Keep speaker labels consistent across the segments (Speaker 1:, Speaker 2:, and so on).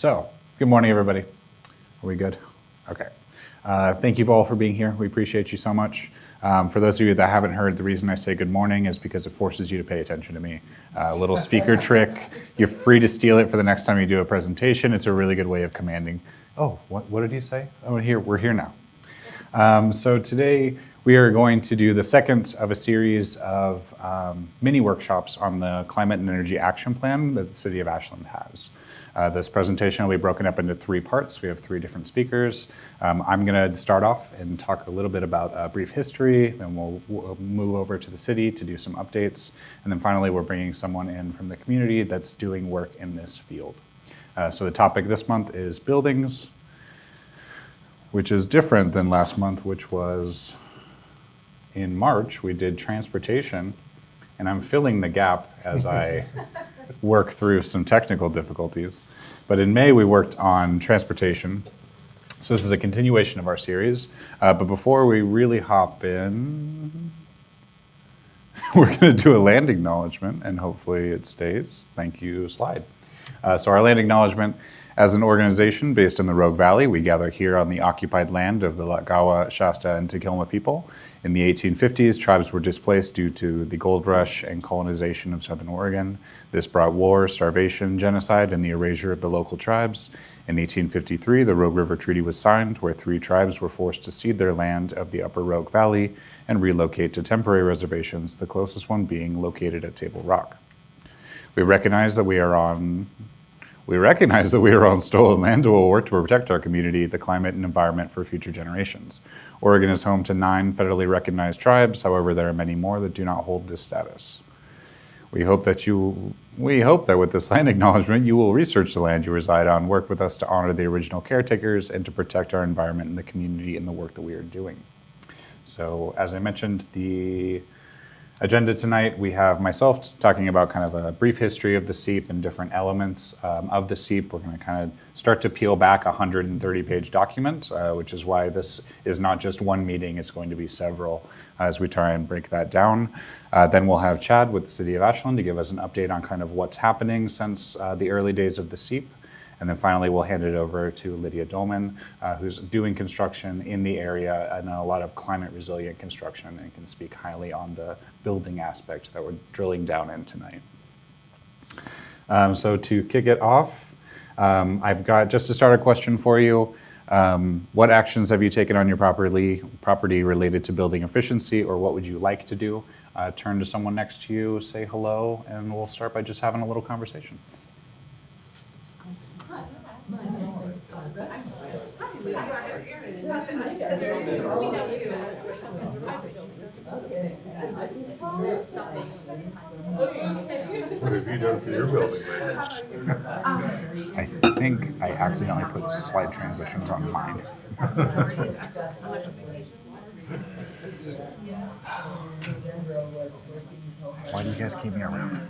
Speaker 1: So, good morning, everybody. Are we good? Okay. Thank you all for being here. We appreciate you so much. For those of you that haven't heard, the reason I say good morning is because it forces you to pay attention to me. A little speaker trick. You're free to steal it for the next time you do a presentation. It's a really good way of commanding. Oh, what did you say? Oh, we're here now. So today we are going to do the second of a series of mini workshops on the Climate and Energy Action Plan that the City of Ashland has. This presentation will be broken up into three parts. We have three different speakers. I'm going to start off and talk a little bit about brief history, then we'll move over to the city to do some updates, and then finally we're bringing someone in from the community that's doing work in this field. So the topic this month is buildings, which is different than last month, which was in March. We did transportation, and I'm filling the gap as I work through some technical difficulties. But in May, we worked on transportation. So this is a continuation of our series. But before we really hop in, we're going to do a land acknowledgement, and hopefully it stays. Thank you, slide. So our land acknowledgement, as an organization based in the Rogue Valley, we gather here on the occupied land of the Latgawa, Shasta, and Takelma people. In the 1850s, tribes were displaced due to the gold rush and colonization of southern Oregon. This brought war, starvation, genocide, and the erasure of the local tribes. In 1853, the Rogue River Treaty was signed, where three tribes were forced to cede their land of the upper Rogue Valley and relocate to temporary reservations, the closest one being located at Table Rock. We recognize that we are on stolen land and will work to protect our community, the climate, and environment for future generations. Oregon is home to 9 federally recognized tribes. However, there are many more that do not hold this status. We hope that with this land acknowledgement, you will research the land you reside on, work with us to honor the original caretakers, and to protect our environment and the community in the work that we are doing. So, as I mentioned, the agenda tonight, we have myself talking about kind of a brief history of the CEAP and different elements of the CEAP. We're going to kind of start to peel back a 130-page document, which is why this is not just one meeting, it's going to be several as we try and break that down. Then we'll have Chad with the City of Ashland to give us an update on kind of what's happening since the early days of the CEAP. And then finally, we'll hand it over to Lydia Dolman, who's doing construction in the area and a lot of climate resilient construction, and can speak highly on the building aspect that we're drilling down in tonight. So to kick it off, I've got, just to start, a question for you. What actions have you taken on your property related to building efficiency, or what would you like to do? Turn to someone next to you, say hello, and we'll start by just having a little conversation.
Speaker 2: What have you done for your building lately?
Speaker 1: I think I accidentally put slide transitions on mine. Why do you guys keep me around?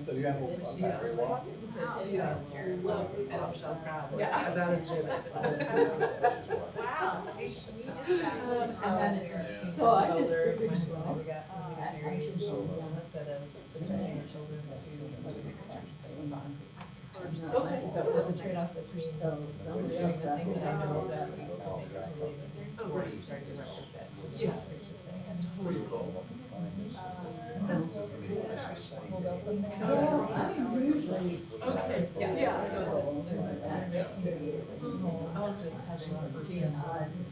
Speaker 2: So you have a walk?
Speaker 3: Wow.
Speaker 4: And then it's interesting. So I just figured when we got married, instead of subjecting our children to okay, so it was a trade-off between doing the thing that I know that we will make before you start to retrofit. Yes. Okay, yeah, so it's a just having routine and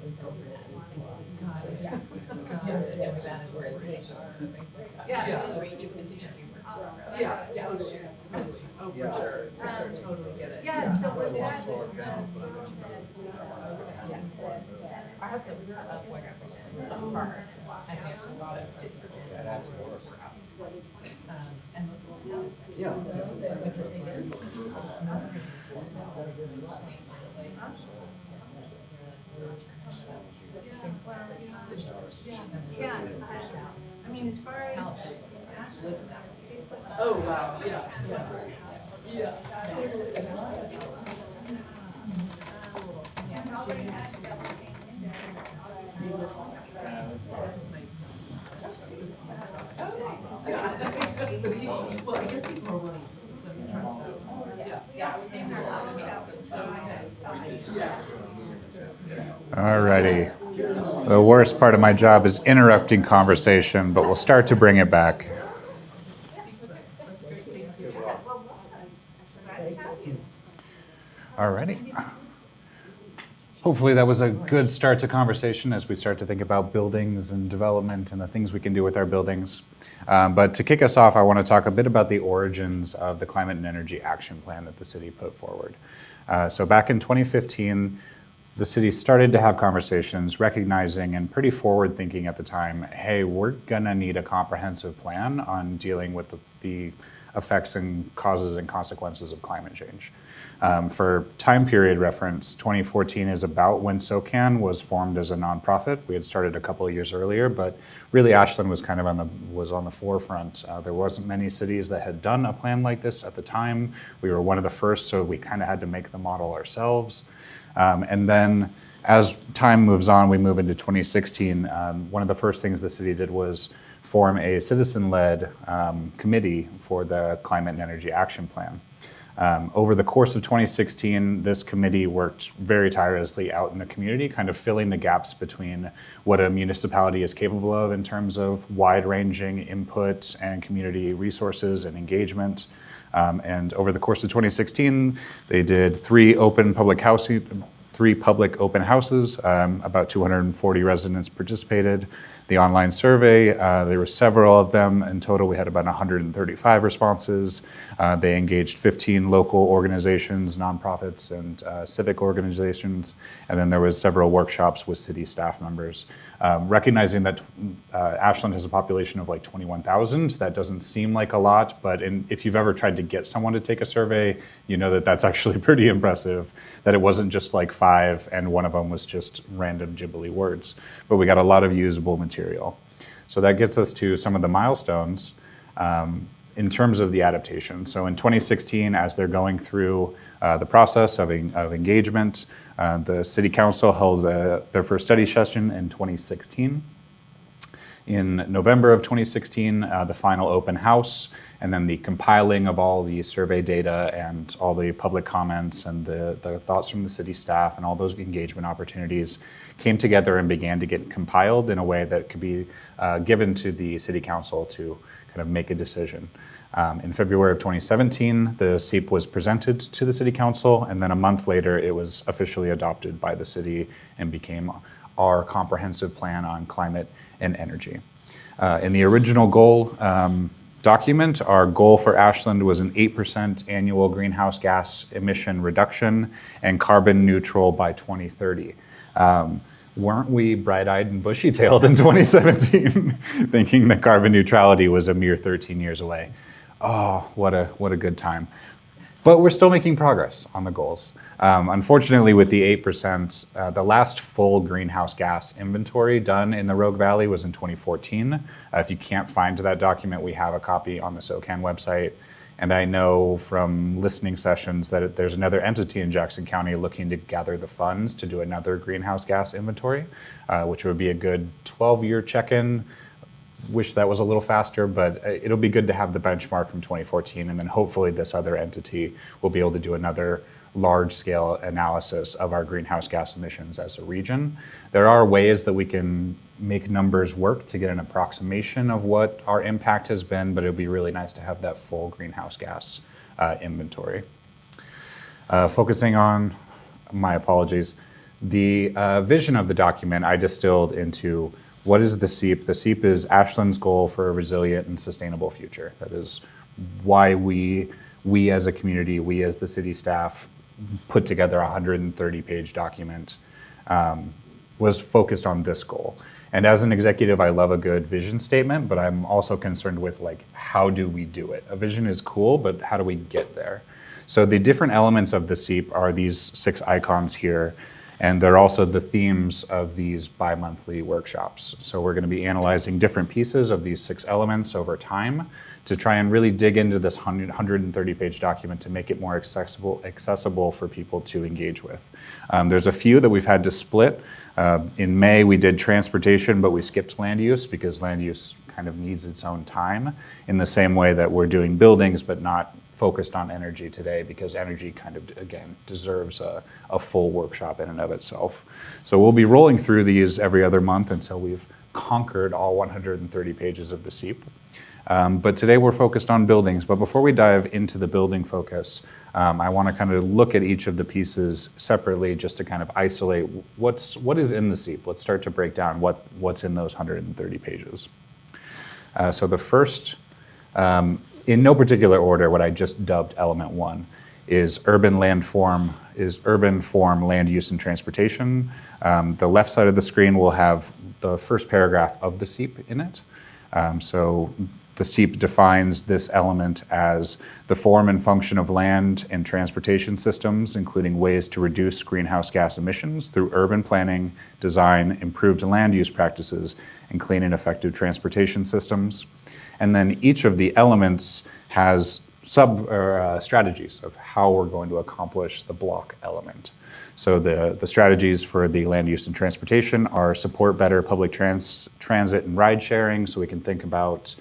Speaker 4: incorporated into law. Got it. Yeah. And we've added words, things like that.
Speaker 3: Yeah.
Speaker 4: Yeah. Oh, sure. Totally. Oh, for sure. Totally get it.
Speaker 3: Yeah, so was that,
Speaker 4: Our house that we were up where it was so far. I think it's a lot of city. And most of them. Yeah. The interesting is, most of
Speaker 3: yeah, I mean, as far as Ashland,
Speaker 4: oh, wow, yeah. Well, I guess he's more willing to listen.
Speaker 1: Alrighty. The worst part of my job is interrupting conversation, but we'll start to bring it back. Alrighty. Hopefully that was a good start to conversation as we start to think about buildings and development and the things we can do with our buildings. But to kick us off, I want to talk a bit about the origins of the Climate and Energy Action Plan that the city put forward. So back in 2015, the city started to have conversations recognizing and pretty forward thinking at the time, hey, we're gonna need a comprehensive plan on dealing with the effects and causes and consequences of climate change. For time period reference, 2014 is about when SOCAN was formed as a nonprofit. We had started a couple of years earlier, but really Ashland was kind of on the forefront. There wasn't many cities that had done a plan like this at the time. We were one of the first, so we kind of had to make the model ourselves. And then as time moves on, we move into 2016. One of the first things the city did was form a citizen-led committee for the Climate and Energy Action Plan. Over the course of 2016, this committee worked very tirelessly out in the community, kind of filling the gaps between what a municipality is capable of in terms of wide-ranging input and community resources and engagement. And over the course of 2016, they did three public open houses. About 240 residents participated. The online survey, there were several of them. In total, we had about 135 responses. They engaged 15 local organizations, nonprofits, and civic organizations. And then there was several workshops with city staff members. Recognizing that Ashland has a population of like 21,000, that doesn't seem like a lot, but if you've ever tried to get someone to take a survey, you know that that's actually pretty impressive, that it wasn't just like 5 and one of them was just random gibbly words. But we got a lot of usable material. So that gets us to some of the milestones in terms of the adaptation. So in 2016, as they're going through the process of engagement, the City Council held their first study session in 2016. In November of 2016, the final open house, and then the compiling of all the survey data and all the public comments and the thoughts from the city staff and all those engagement opportunities came together and began to get compiled in a way that could be given to the City Council to kind of make a decision. In February of 2017, the CEAP was presented to the City Council, and then a month later, it was officially adopted by the city and became our comprehensive plan on climate and energy. In the original goal document, our goal for Ashland was an 8% annual greenhouse gas emission reduction and carbon neutral by 2030. Weren't we bright-eyed and bushy-tailed in 2017, thinking that carbon neutrality was a mere 13 years away? Oh, what a good time. But we're still making progress on the goals. Unfortunately, with the 8%, the last full greenhouse gas inventory done in the Rogue Valley was in 2014. If you can't find that document, we have a copy on the SOCAN website. And I know from listening sessions that there's another entity in Jackson County looking to gather the funds to do another greenhouse gas inventory, which would be a good 12-year check-in. Wish that was a little faster, but it'll be good to have the benchmark from 2014, and then hopefully this other entity will be able to do another large-scale analysis of our greenhouse gas emissions as a region. There are ways that we can make numbers work to get an approximation of what our impact has been, but it would be really nice to have that full greenhouse gas inventory. Focusing on, my apologies, The vision of the document I distilled into what is the CEAP? The CEAP is Ashland's goal for a resilient and sustainable future. That is why we as a community, we as the city staff put together a 130-page document, was focused on this goal. And as an executive, I love a good vision statement, but I'm also concerned with like, how do we do it? A vision is cool, but how do we get there? So the different elements of the CEAP are these 6 icons here, and they're also the themes of these bi-monthly workshops. So we're gonna be analyzing different pieces of these 6 elements over time to try and really dig into this 130-page document to make it more accessible for people to engage with. There's a few that we've had to split. In May, we did transportation, but we skipped land use because land use kind of needs its own time, in the same way that we're doing buildings, but not focused on energy today, because energy kind of, again, deserves a full workshop in and of itself. So we'll be rolling through these every other month until we've conquered all 130 pages of the CEAP. But today we're focused on buildings. But before we dive into the building focus, I want to kind of look at each of the pieces separately, just to kind of isolate what is in the CEAP. Let's start to break down what's in those 130 pages. So the first, in no particular order, what I just dubbed element 1 is urban form, land use, and transportation. The left side of the screen will have the first paragraph of the CEAP in it. So the CEAP defines this element as the form and function of land and transportation systems, including ways to reduce greenhouse gas emissions through urban planning, design, improved land use practices, and clean and effective transportation systems. And then each of the elements has strategies of how we're going to accomplish the block element. So the strategies for the land use and transportation are support better public transit and ride sharing, so we can think about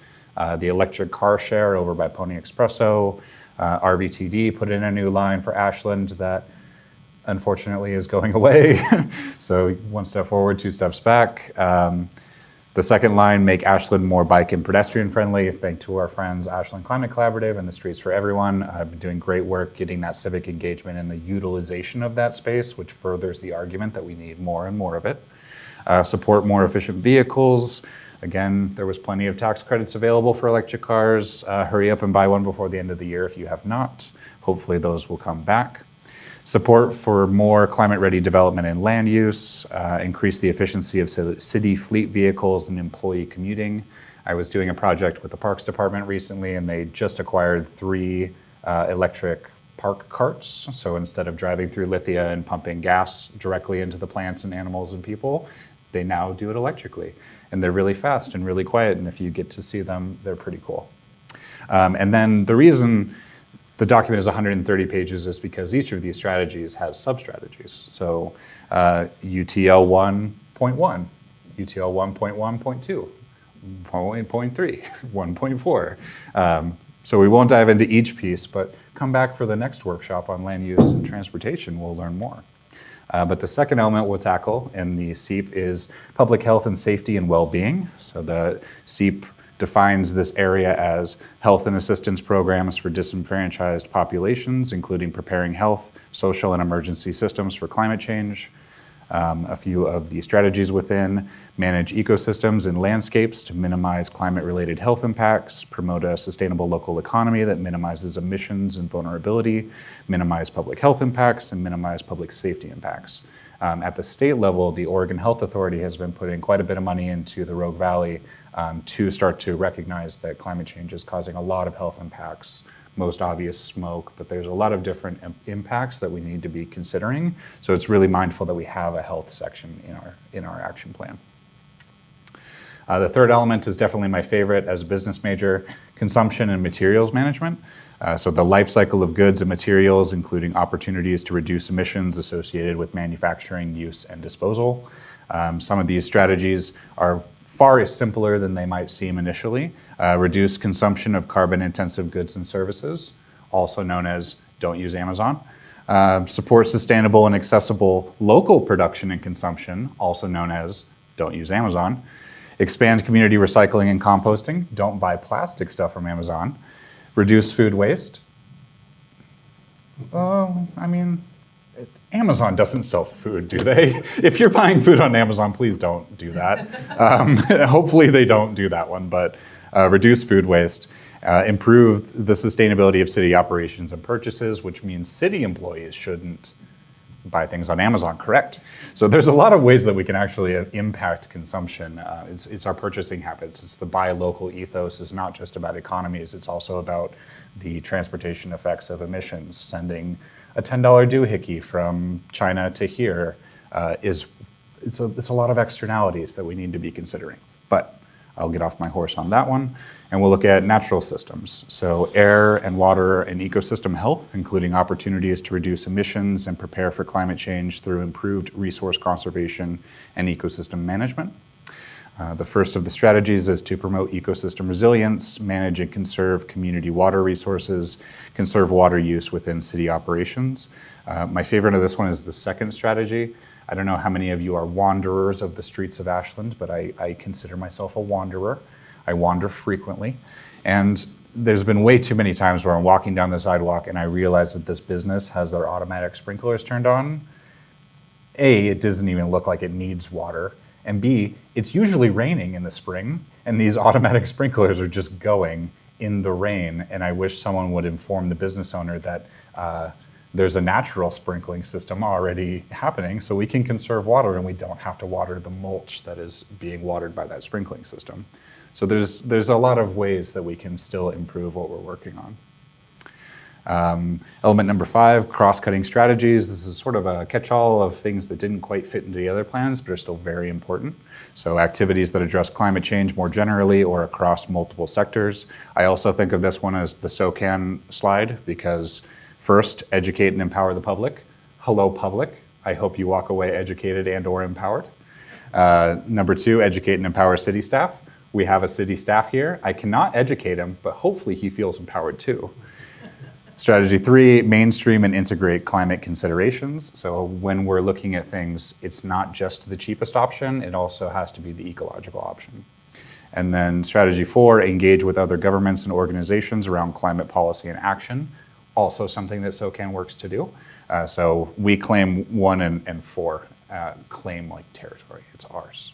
Speaker 1: the electric car share over by Pony Expresso, RVTD put in a new line for Ashland that unfortunately is going away. So 1 step forward, 2 steps back. The second line, make Ashland more bike and pedestrian friendly, thanks to our friends Ashland Climate Collaborative and the Streets for Everyone. I've been doing great work getting that civic engagement and the utilization of that space, which furthers the argument that we need more and more of it. Support more efficient vehicles. Again, there was plenty of tax credits available for electric cars. Hurry up and buy one before the end of the year if you have not. Hopefully those will come back. Support for more climate-ready development and land use, increase the efficiency of city fleet vehicles and employee commuting. I was doing a project with the Parks Department recently, and they just acquired 3 electric park carts. So instead of driving through Lithia and pumping gas directly into the plants and animals and people, they now do it electrically. And they're really fast and really quiet, and if you get to see them, they're pretty cool. And then the reason the document is 130 pages is because each of these strategies has sub-strategies. So UTL 1.1, UTL 1.1.2, 1.3, 1.4. So we won't dive into each piece, but come back for the next workshop on land use and transportation. We'll learn more. But the second element we'll tackle in the CEAP is public health and safety and well-being. So the CEAP defines this area as health and assistance programs for disenfranchised populations, including preparing health, social, and emergency systems for climate change. A few of the strategies within: manage ecosystems and landscapes to minimize climate-related health impacts, promote a sustainable local economy that minimizes emissions and vulnerability, minimize public health impacts, and minimize public safety impacts. At the state level, the Oregon Health Authority has been putting quite a bit of money into the Rogue Valley to start to recognize that climate change is causing a lot of health impacts, most obvious smoke, but there's a lot of different impacts that we need to be considering. So it's really mindful that we have a health section in our action plan. The third element is definitely my favorite as a business major: consumption and materials management. So the life cycle of goods and materials, including opportunities to reduce emissions associated with manufacturing, use, and disposal. Some of these strategies are far simpler than they might seem initially. Reduce consumption of carbon-intensive goods and services, also known as don't use Amazon. Support sustainable and accessible local production and consumption, also known as don't use Amazon. Expand community recycling and composting, don't buy plastic stuff from Amazon. Reduce food waste. I mean, Amazon doesn't sell food, do they? If you're buying food on Amazon, please don't do that. Hopefully they don't do that one, but reduce food waste, improve the sustainability of city operations and purchases, which means city employees shouldn't buy things on Amazon, correct? So there's a lot of ways that we can actually impact consumption. It's our purchasing habits. It's the buy local ethos. It's not just about economies. It's also about the transportation effects of emissions. Sending a $10 doohickey from China to here it's a lot of externalities that we need to be considering. But I'll get off my horse on that one, and we'll look at natural systems. So air and water and ecosystem health, including opportunities to reduce emissions and prepare for climate change through improved resource conservation and ecosystem management. The first of the strategies is to promote ecosystem resilience, manage and conserve community water resources, conserve water use within city operations. My favorite of this one is the second strategy. I don't know how many of you are wanderers of the streets of Ashland, but I consider myself a wanderer. I wander frequently. And there's been way too many times where I'm walking down the sidewalk and I realize that this business has their automatic sprinklers turned on. A, it doesn't even look like it needs water. And B, it's usually raining in the spring, and these automatic sprinklers are just going in the rain. And I wish someone would inform the business owner that there's a natural sprinkling system already happening, so we can conserve water and we don't have to water the mulch that is being watered by that sprinkling system. So there's a lot of ways that we can still improve what we're working on. Element number 5, cross-cutting strategies. This is sort of a catch-all of things that didn't quite fit into the other plans, but are still very important. So activities that address climate change more generally or across multiple sectors. I also think of this one as the SOCAN slide, because first, educate and empower the public. Hello, public. I hope you walk away educated and or empowered. Number 2, educate and empower city staff. We have a city staff here. I cannot educate him, but hopefully he feels empowered too. Strategy 3, mainstream and integrate climate considerations. So when we're looking at things, it's not just the cheapest option, it also has to be the ecological option. And then strategy 4, engage with other governments and organizations around climate policy and action. Also something that SOCAN works to do. So we claim 1 and 4, claim like territory, it's ours.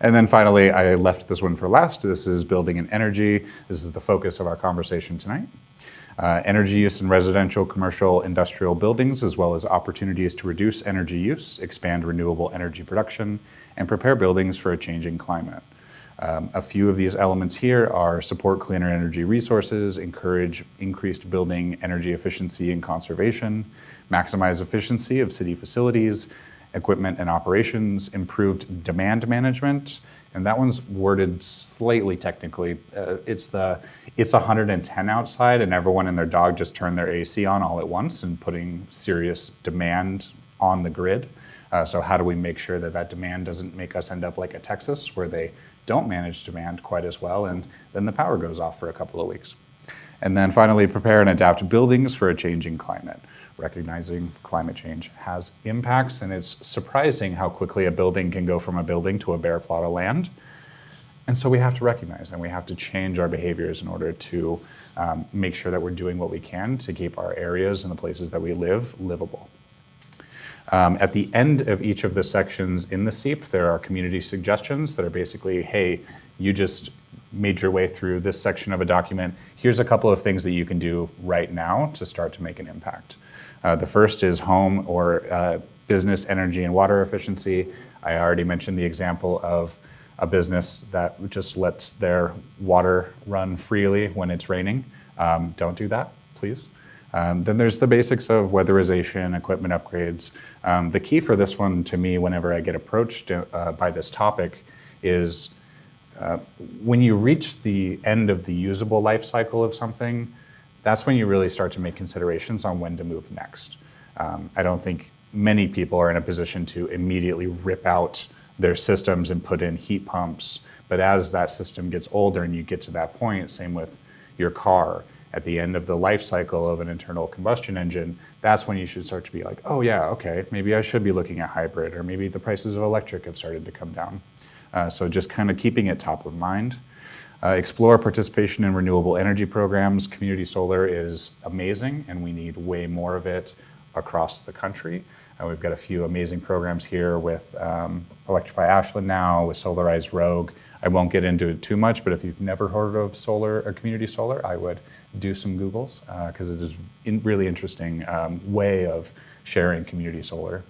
Speaker 1: And then finally, I left this one for last. This is building and energy. This is the focus of our conversation tonight. Energy use in residential, commercial, industrial buildings, as well as opportunities to reduce energy use, expand renewable energy production, and prepare buildings for a changing climate. A few of these elements here are support cleaner energy resources, encourage increased building energy efficiency and conservation, maximize efficiency of city facilities, equipment and operations, improved demand management, and that one's worded slightly technically. It's 110 outside and everyone and their dog just turned their AC on all at once and putting serious demand on the grid. So how do we make sure that that demand doesn't make us end up like a Texas where they don't manage demand quite as well and then the power goes off for a couple of weeks. And then finally, prepare and adapt buildings for a changing climate. Recognizing climate change has impacts, and it's surprising how quickly a building can go from a building to a bare plot of land. And so we have to recognize and we have to change our behaviors in order to make sure that we're doing what we can to keep our areas and the places that we live livable. At the end of each of the sections in the CEAP, there are community suggestions that are basically, hey, you just made your way through this section of a document. Here's a couple of things that you can do right now to start to make an impact. The first is home or business energy and water efficiency. I already mentioned the example of a business that just lets their water run freely when it's raining. Don't do that, please. Then there's the basics of weatherization, equipment upgrades. The key for this one to me whenever I get approached by this topic is when you reach the end of the usable life cycle of something, that's when you really start to make considerations on when to move next. I don't think many people are in a position to immediately rip out their systems and put in heat pumps, but as that system gets older and you get to that point, same with your car, at the end of the life cycle of an internal combustion engine, that's when you should start to be like, oh yeah, okay, maybe I should be looking at hybrid, or maybe the prices of electric have started to come down. So just kind of keeping it top of mind. Explore participation in renewable energy programs. Community solar is amazing and we need way more of it across the country. And we've got a few amazing programs here with Electrify Ashland now, with Solarize Rogue. I won't get into it too much, but if you've never heard of solar or community solar, I would do some Googles because it is a really interesting way of sharing community solar.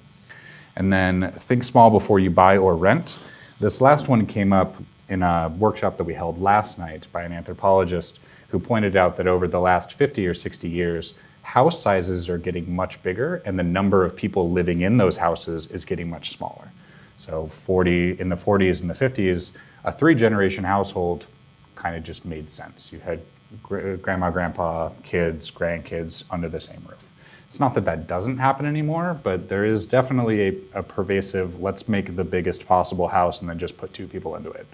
Speaker 1: And then think small before you buy or rent. This last one came up in a workshop that we held last night by an anthropologist who pointed out that over the last 50 or 60 years, house sizes are getting much bigger and the number of people living in those houses is getting much smaller. So in the 40s and the 50s, a 3-generation household kind of just made sense. You had grandma, grandpa, kids, grandkids under the same roof. It's not that that doesn't happen anymore, but there is definitely a pervasive, let's make the biggest possible house and then just put 2 people into it.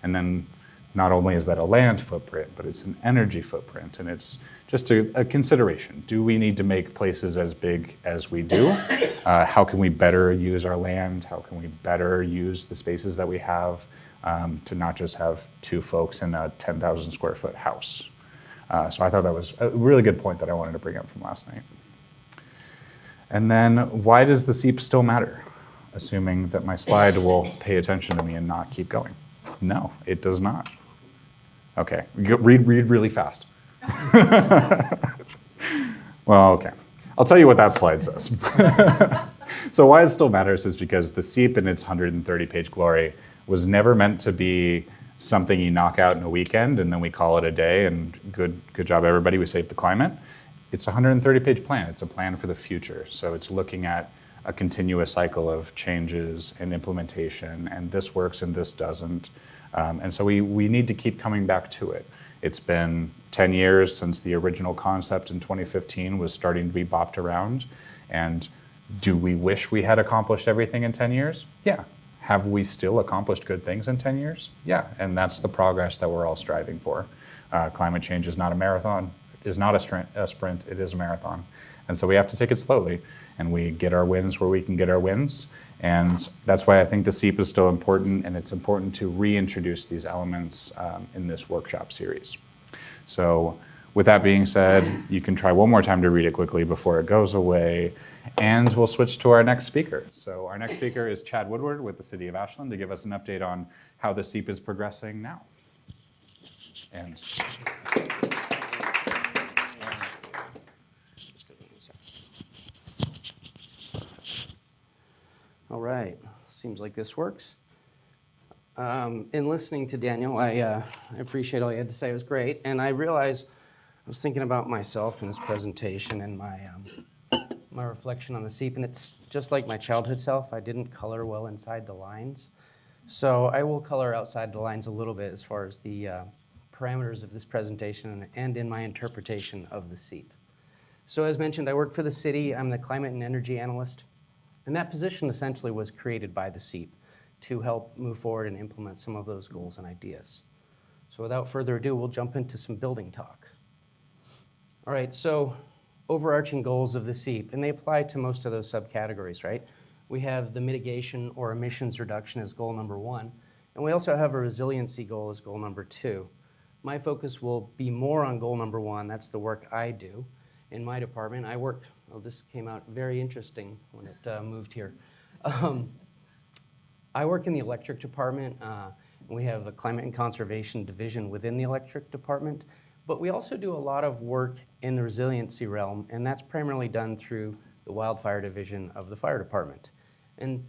Speaker 1: And then not only is that a land footprint, but it's an energy footprint, and it's just a consideration. Do we need to make places as big as we do? How can we better use our land? How can we better use the spaces that we have to not just have 2 folks in a 10,000 square foot house? So I thought that was a really good point that I wanted to bring up from last night. And then, why does the CEAP still matter? Assuming that my slide will pay attention to me and not keep going. No, it does not. Okay, read really fast. Well, okay. I'll tell you what that slide says. So why it still matters is because the CEAP in its 130-page glory was never meant to be something you knock out in a weekend and then we call it a day and good job everybody, we saved the climate. It's a 130-page plan. It's a plan for the future. So it's looking at a continuous cycle of changes and implementation, and this works and this doesn't. And so we need to keep coming back to it. It's been 10 years since the original concept in 2015 was starting to be bopped around. And do we wish we had accomplished everything in 10 years? Yeah. Have we still accomplished good things in 10 years? Yeah. And that's the progress that we're all striving for. Climate change is not a marathon. It is not a sprint, it is a marathon. And so we have to take it slowly, and we get our wins where we can get our wins. And that's why I think the CEAP is still important, and it's important to reintroduce these elements in this workshop series. So with that being said, you can try one more time to read it quickly before it goes away, and we'll switch to our next speaker. So our next speaker is Chad Woodward with the City of Ashland to give us an update on how the CEAP is progressing now. And
Speaker 5: all right, seems like this works. In listening to Daniel, I appreciate all you had to say. It was great, and I realized I was thinking about myself in this presentation and my reflection on the CEAP, and it's just like my childhood self. I didn't color well inside the lines, so I will color outside the lines a little bit as far as the parameters of this presentation and in my interpretation of the CEAP. So as mentioned, I work for the city. I'm the climate and energy analyst. And that position essentially was created by the CEAP to help move forward and implement some of those goals and ideas. So without further ado, we'll jump into some building talk. All right, so overarching goals of the CEAP, and they apply to most of those subcategories, right? We have the mitigation or emissions reduction as goal number 1, and we also have a resiliency goal as goal number 2. My focus will be more on goal number 1. That's the work I do in my department. I work, oh, this came out very interesting when it moved here. I work in the electric department, and we have a climate and conservation division within the electric department, but we also do a lot of work in the resiliency realm, and that's primarily done through the wildfire division of the fire department. And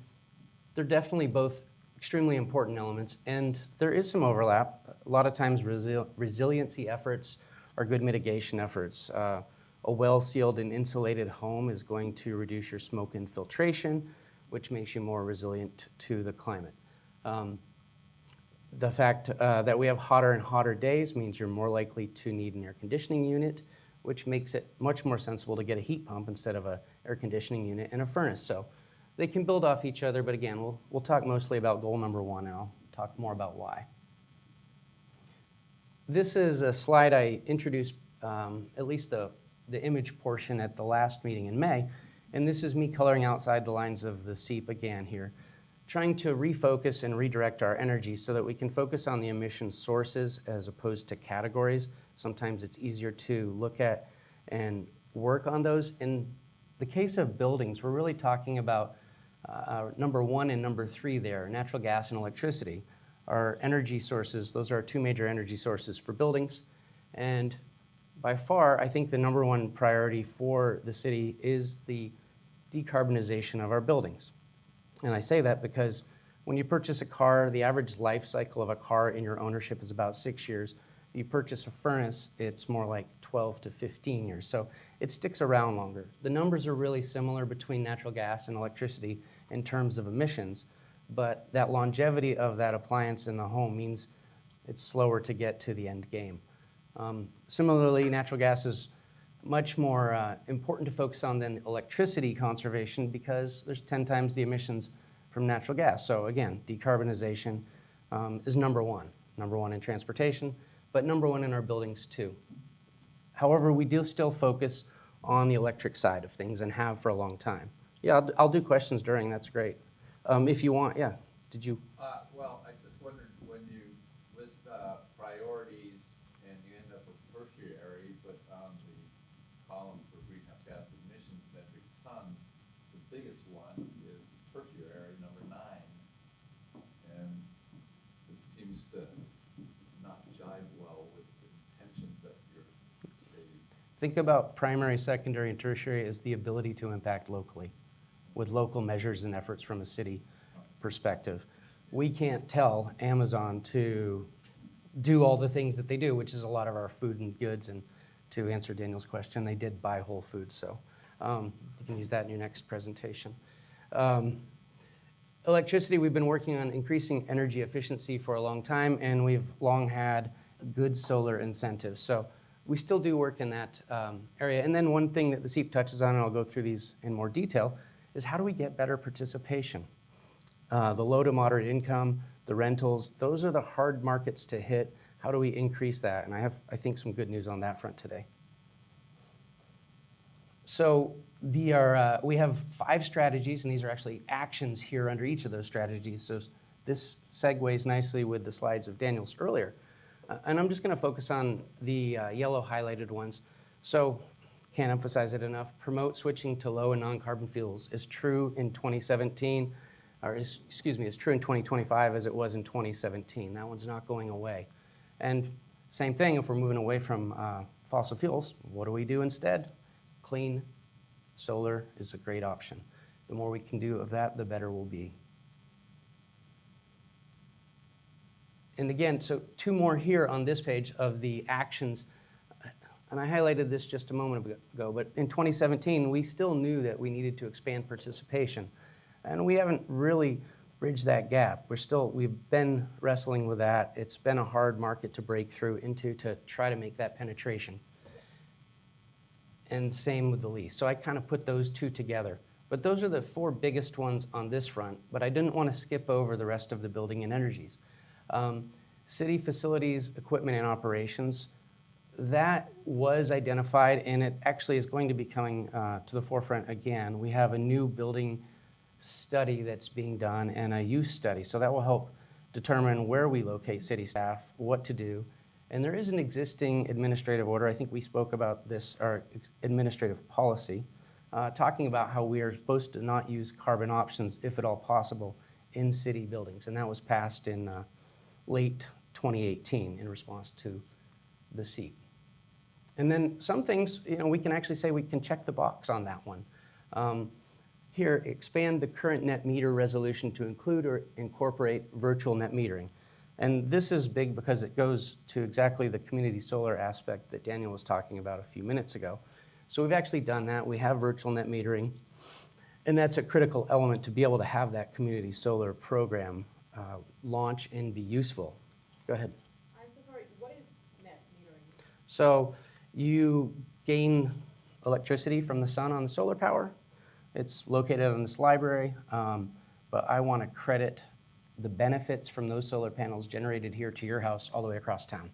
Speaker 5: they're definitely both extremely important elements, and there is some overlap. A lot of times resiliency efforts are good mitigation efforts. A well-sealed and insulated home is going to reduce your smoke infiltration, which makes you more resilient to the climate. The fact that we have hotter and hotter days means you're more likely to need an air conditioning unit, which makes it much more sensible to get a heat pump instead of an air conditioning unit and a furnace. So they can build off each other, but again, we'll talk mostly about goal number 1, and I'll talk more about why. This is a slide I introduced, at least the image portion at the last meeting in May, and this is me coloring outside the lines of the CEAP again here, trying to refocus and redirect our energy so that we can focus on the emission sources as opposed to categories. Sometimes it's easier to look at and work on those, and the case of buildings, we're really talking about number 1 and number 3 there, natural gas and electricity. Our energy sources, those are our 2 major energy sources for buildings. And by far, I think the number 1 priority for the city is the decarbonization of our buildings. And I say that because when you purchase a car, the average life cycle of a car in your ownership is about 6 years. If you purchase a furnace, it's more like 12 to 15 years. So it sticks around longer. The numbers are really similar between natural gas and electricity in terms of emissions, but that longevity of that appliance in the home means it's slower to get to the end game. Similarly, natural gas is much more important to focus on than electricity conservation because there's 10 times the emissions from natural gas. So again, decarbonization is number 1 in transportation, but number 1 in our buildings too. However, we do still focus on the electric side of things and have for a long time. Yeah, I'll do questions during, that's great. If you want, yeah, did you?
Speaker 6: Well, I just wondered when you list priorities and you end up with tertiary, but on the column for greenhouse gas emissions metric tons, the biggest one is tertiary, number 9. And it seems to not jive well with the intentions that you're stating.
Speaker 5: Think about primary, secondary, and tertiary as the ability to impact locally with local measures and efforts from a city perspective. We can't tell Amazon to do all the things that they do, which is a lot of our food and goods. And to answer Daniel's question, they did buy Whole Foods, so you can use that in your next presentation. Electricity, we've been working on increasing energy efficiency for a long time, and we've long had good solar incentives. So we still do work in that area. And then one thing that the CEAP touches on, and I'll go through these in more detail, is how do we get better participation? The low to moderate income, the rentals, those are the hard markets to hit. How do we increase that? And I have, I think, some good news on that front today. So we have 5 strategies, and these are actually actions here under each of those strategies. So this segues nicely with the slides of Daniel's earlier. And I'm just going to focus on the yellow highlighted ones. So can't emphasize it enough. Promote switching to low and non-carbon fuels is true in 2017, or is true in 2025 as it was in 2017. That one's not going away. And same thing, if we're moving away from fossil fuels, what do we do instead? Clean solar is a great option. The more we can do of that, the better we'll be. And again, so 2 more here on this page of the actions. And I highlighted this just a moment ago, but in 2017, we still knew that we needed to expand participation. And we haven't really bridged that gap. We've been wrestling with that. It's been a hard market to break through into to try to make that penetration. And same with the lease. So I kind of put those 2 together. But those are the 4 biggest ones on this front, but I didn't want to skip over the rest of the building and energies. City facilities, equipment, and operations, that was identified, and it actually is going to be coming to the forefront again. We have a new building study that's being done and a use study, so that will help determine where we locate city staff, what to do. And there is an existing administrative order, I think we spoke about this, our administrative policy, talking about how we are supposed to not use carbon options, if at all possible, in city buildings. And that was passed in late 2018 in response to the CEAP. And then some things, we can actually say we can check the box on that one. Here, expand the current net meter resolution to include or incorporate virtual net metering. And this is big because it goes to exactly the community solar aspect that Daniel was talking about a few minutes ago. So we've actually done that. We have virtual net metering, and that's a critical element to be able to have that community solar program launch and be useful. Go ahead.
Speaker 4: I'm so sorry, what is net metering?
Speaker 5: So you gain electricity from the sun on the solar power. It's located on this library, but I want to credit the benefits from those solar panels generated here to your house all the way across town.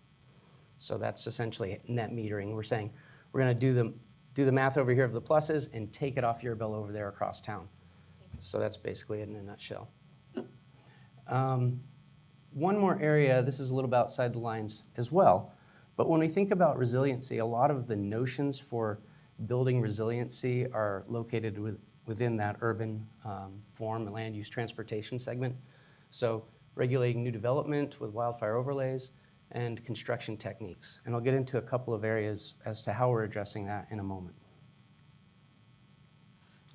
Speaker 5: So that's essentially net metering. We're saying we're going to do the math over here of the pluses and take it off your bill over there across town. So that's basically it in a nutshell. One more area, this is a little bit outside the lines as well, but when we think about resiliency, a lot of the notions for building resiliency are located within that urban form, land use transportation segment. So regulating new development with wildfire overlays and construction techniques. And I'll get into a couple of areas as to how we're addressing that in a moment.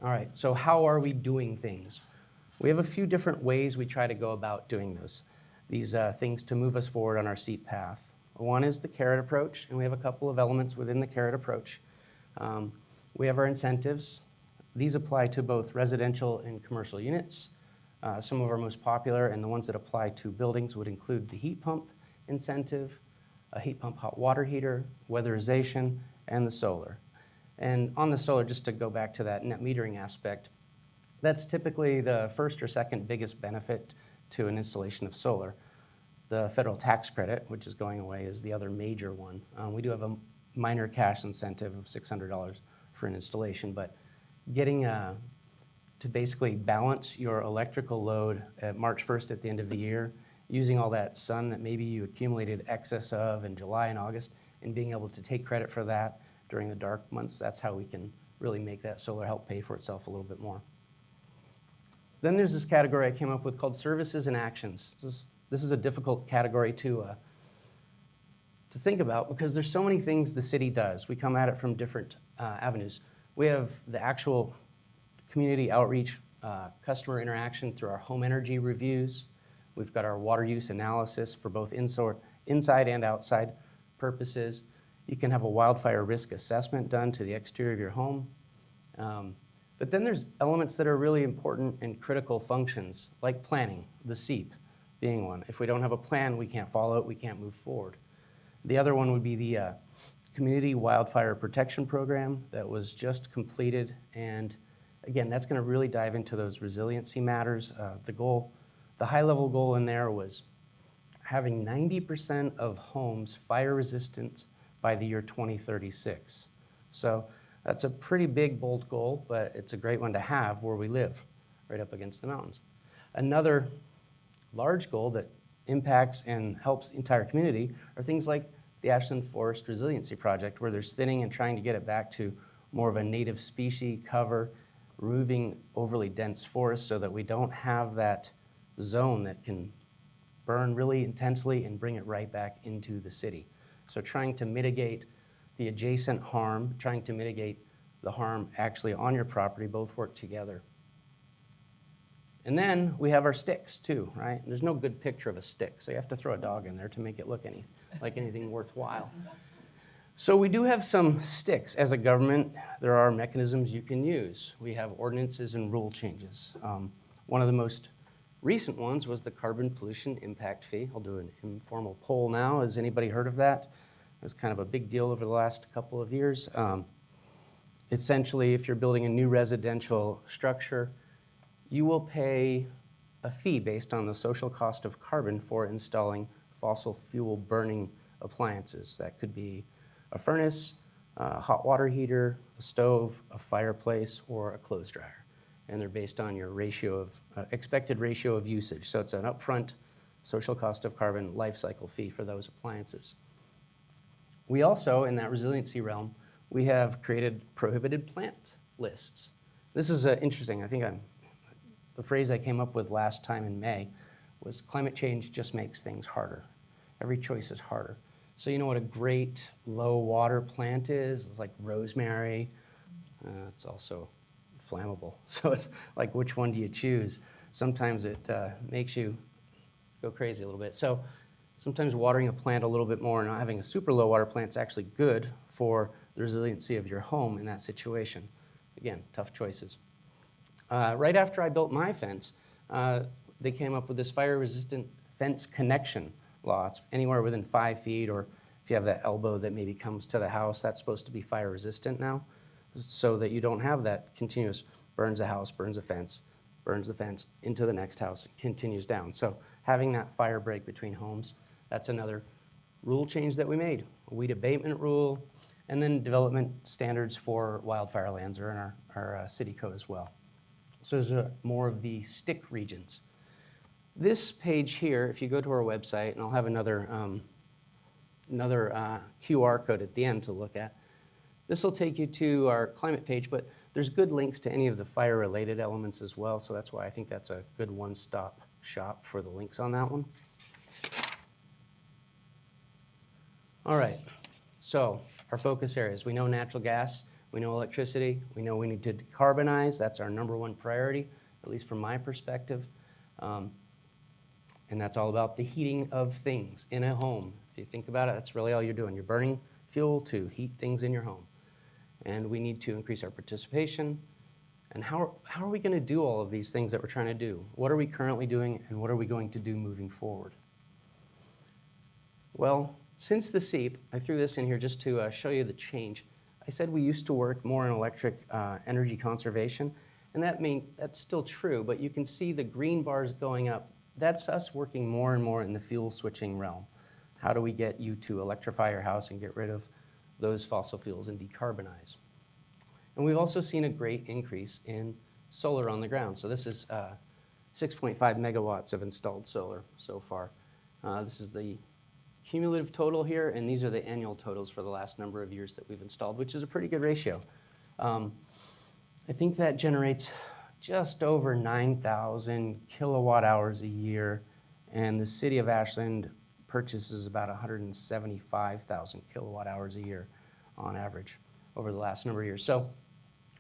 Speaker 5: All right, so how are we doing things? We have a few different ways we try to go about doing these things to move us forward on our CEAP path. One is the carrot approach, and we have a couple of elements within the carrot approach. We have our incentives. These apply to both residential and commercial units. Some of our most popular and the ones that apply to buildings would include the heat pump incentive, a heat pump hot water heater, weatherization, and the solar. And on the solar, just to go back to that net metering aspect, that's typically the first or second biggest benefit to an installation of solar. The federal tax credit, which is going away, is the other major one. We do have a minor cash incentive of $600 for an installation, but getting to basically balance your electrical load at March 1st at the end of the year, using all that sun that maybe you accumulated excess of in July and August, and being able to take credit for that during the dark months, that's how we can really make that solar help pay for itself a little bit more. Then there's this category I came up with called services and actions. This is a difficult category to think about because there's so many things the city does. We come at it from different avenues. We have the actual community outreach, customer interaction through our home energy reviews. We've got our water use analysis for both inside and outside purposes. You can have a wildfire risk assessment done to the exterior of your home. But then there's elements that are really important and critical functions, like planning, the CEAP being one. If we don't have a plan, we can't follow it, we can't move forward. The other one would be the Community Wildfire Protection Program that was just completed. And again, that's gonna really dive into those resiliency matters. The high-level goal in there was having 90% of homes fire resistant by the year 2036. So that's a pretty big, bold goal, but it's a great one to have where we live, right up against the mountains. Another large goal that impacts and helps the entire community are things like the Ashland Forest Resiliency Project, where they're thinning and trying to get it back to more of a native species cover, removing overly dense forests so that we don't have that zone that can burn really intensely and bring it right back into the city. So trying to mitigate the adjacent harm, trying to mitigate the harm actually on your property, both work together. And then we have our sticks too, right? There's no good picture of a stick, so you have to throw a dog in there to make it look like anything worthwhile. So we do have some sticks. As a government, there are mechanisms you can use. We have ordinances and rule changes. One of the most recent ones was the carbon pollution impact fee. I'll do an informal poll now. Has anybody heard of that? It was kind of a big deal over the last couple of years. Essentially, if you're building a new residential structure, you will pay a fee based on the social cost of carbon for installing fossil fuel burning appliances. That could be a furnace, a hot water heater, a stove, a fireplace, or a clothes dryer. And they're based on your expected ratio of usage. So it's an upfront social cost of carbon life cycle fee for those appliances. We also, in that resiliency realm, we have created prohibited plant lists. This is interesting. I think the phrase I came up with last time in May was climate change just makes things harder. Every choice is harder. So you know what a great low water plant is? It's like rosemary. It's also flammable. So it's like, which one do you choose? Sometimes it makes you go crazy a little bit. So sometimes watering a plant a little bit more and not having a super low water plant is actually good for the resiliency of your home in that situation. Again, tough choices. Right after I built my fence, they came up with this fire-resistant fence connection law. It's anywhere within 5 feet, or if you have that elbow that maybe comes to the house, that's supposed to be fire-resistant now, so that you don't have that continuous burns a house, burns a fence, burns the fence into the next house, continues down. So having that fire break between homes, that's another rule change that we made. A weed abatement rule, and then development standards for wildfire lands are in our city code as well. So those are more of the stick regions. This page here, if you go to our website, and I'll have another QR code at the end to look at, This will take you to our climate page, but there's good links to any of the fire-related elements as well, so that's why I think that's a good one-stop shop for the links on that one. All right, so our focus areas. We know natural gas, we know electricity, we know we need to decarbonize. That's our number one priority, at least from my perspective. And that's all about the heating of things in a home. If you think about it, that's really all you're doing. You're burning fuel to heat things in your home. And we need to increase our participation. And how are we going to do all of these things that we're trying to do? What are we currently doing, and what are we going to do moving forward? Well, since the CEAP, I threw this in here just to show you the change. I said we used to work more in electric energy conservation, and that's still true, but you can see the green bars going up. That's us working more and more in the fuel switching realm. How do we get you to electrify your house and get rid of those fossil fuels and decarbonize? And we've also seen a great increase in solar on the ground. So this is 6.5 megawatts of installed solar so far. This is the cumulative total here, and these are the annual totals for the last number of years that we've installed, which is a pretty good ratio. I think that generates just over 9,000 kilowatt hours a year, and the City of Ashland purchases about 175,000 kilowatt hours a year on average over the last number of years. So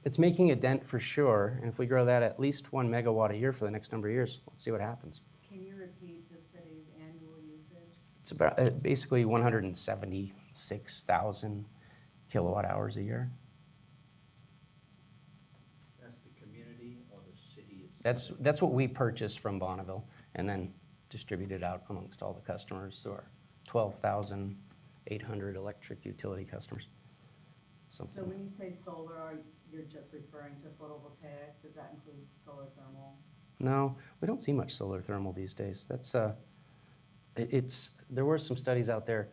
Speaker 5: it's making a dent for sure, and if we grow that at least 1 megawatt a year for the next number of years, let's see what happens.
Speaker 3: Can you repeat the city's annual usage?
Speaker 5: It's about basically 176,000 kilowatt hours a year.
Speaker 7: That's the community or the city itself?
Speaker 5: That's what we purchase from Bonneville and then distribute it out amongst all the customers through our 12,800 electric utility customers.
Speaker 3: So when you say solar, you're just referring to photovoltaic? Does that include solar thermal?
Speaker 5: No, we don't see much solar thermal these days. That's there were some studies out there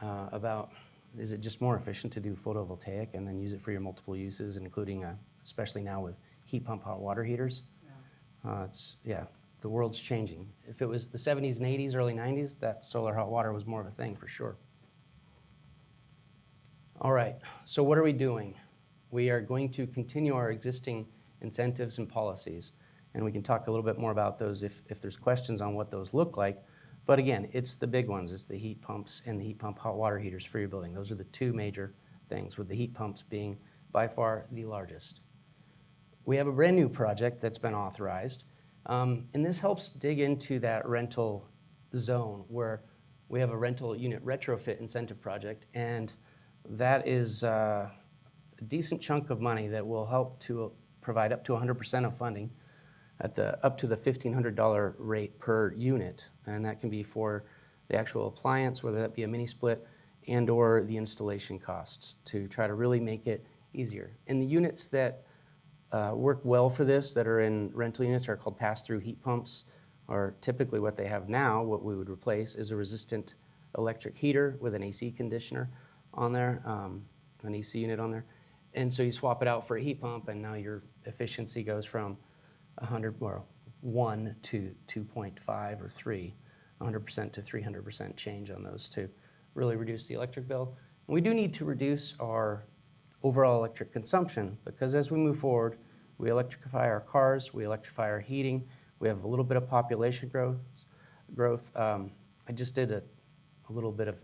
Speaker 5: about, is it just more efficient to do photovoltaic and then use it for your multiple uses, including especially now with heat pump hot water heaters?
Speaker 3: Yeah.
Speaker 5: The world's changing. If it was the 70s and 80s, early 90s, that solar hot water was more of a thing for sure. All right, so what are we doing? We are going to continue our existing incentives and policies, and we can talk a little bit more about those if there's questions on what those look like. But again, it's the big ones. It's the heat pumps and the heat pump hot water heaters for your building. Those are the two major things, with the heat pumps being by far the largest. We have a brand new project that's been authorized, and this helps dig into that rental zone where we have a rental unit retrofit incentive project, and that is a decent chunk of money that will help to provide up to 100% of funding at up to the $1,500 rate per unit, and that can be for the actual appliance, whether that be a mini split and or the installation costs, to try to really make it easier. And the units that work well for this, that are in rental units, are called pass-through heat pumps, or typically what they have now, what we would replace, is a resistant electric heater with an AC conditioner on there, an AC unit on there. And so you swap it out for a heat pump, and now your efficiency goes from 1 to 2.5 or 3, 100% to 300% change on those to really reduce the electric bill. And we do need to reduce our overall electric consumption, because as we move forward, we electrify our cars, we electrify our heating, we have a little bit of population growth. I just did a little bit of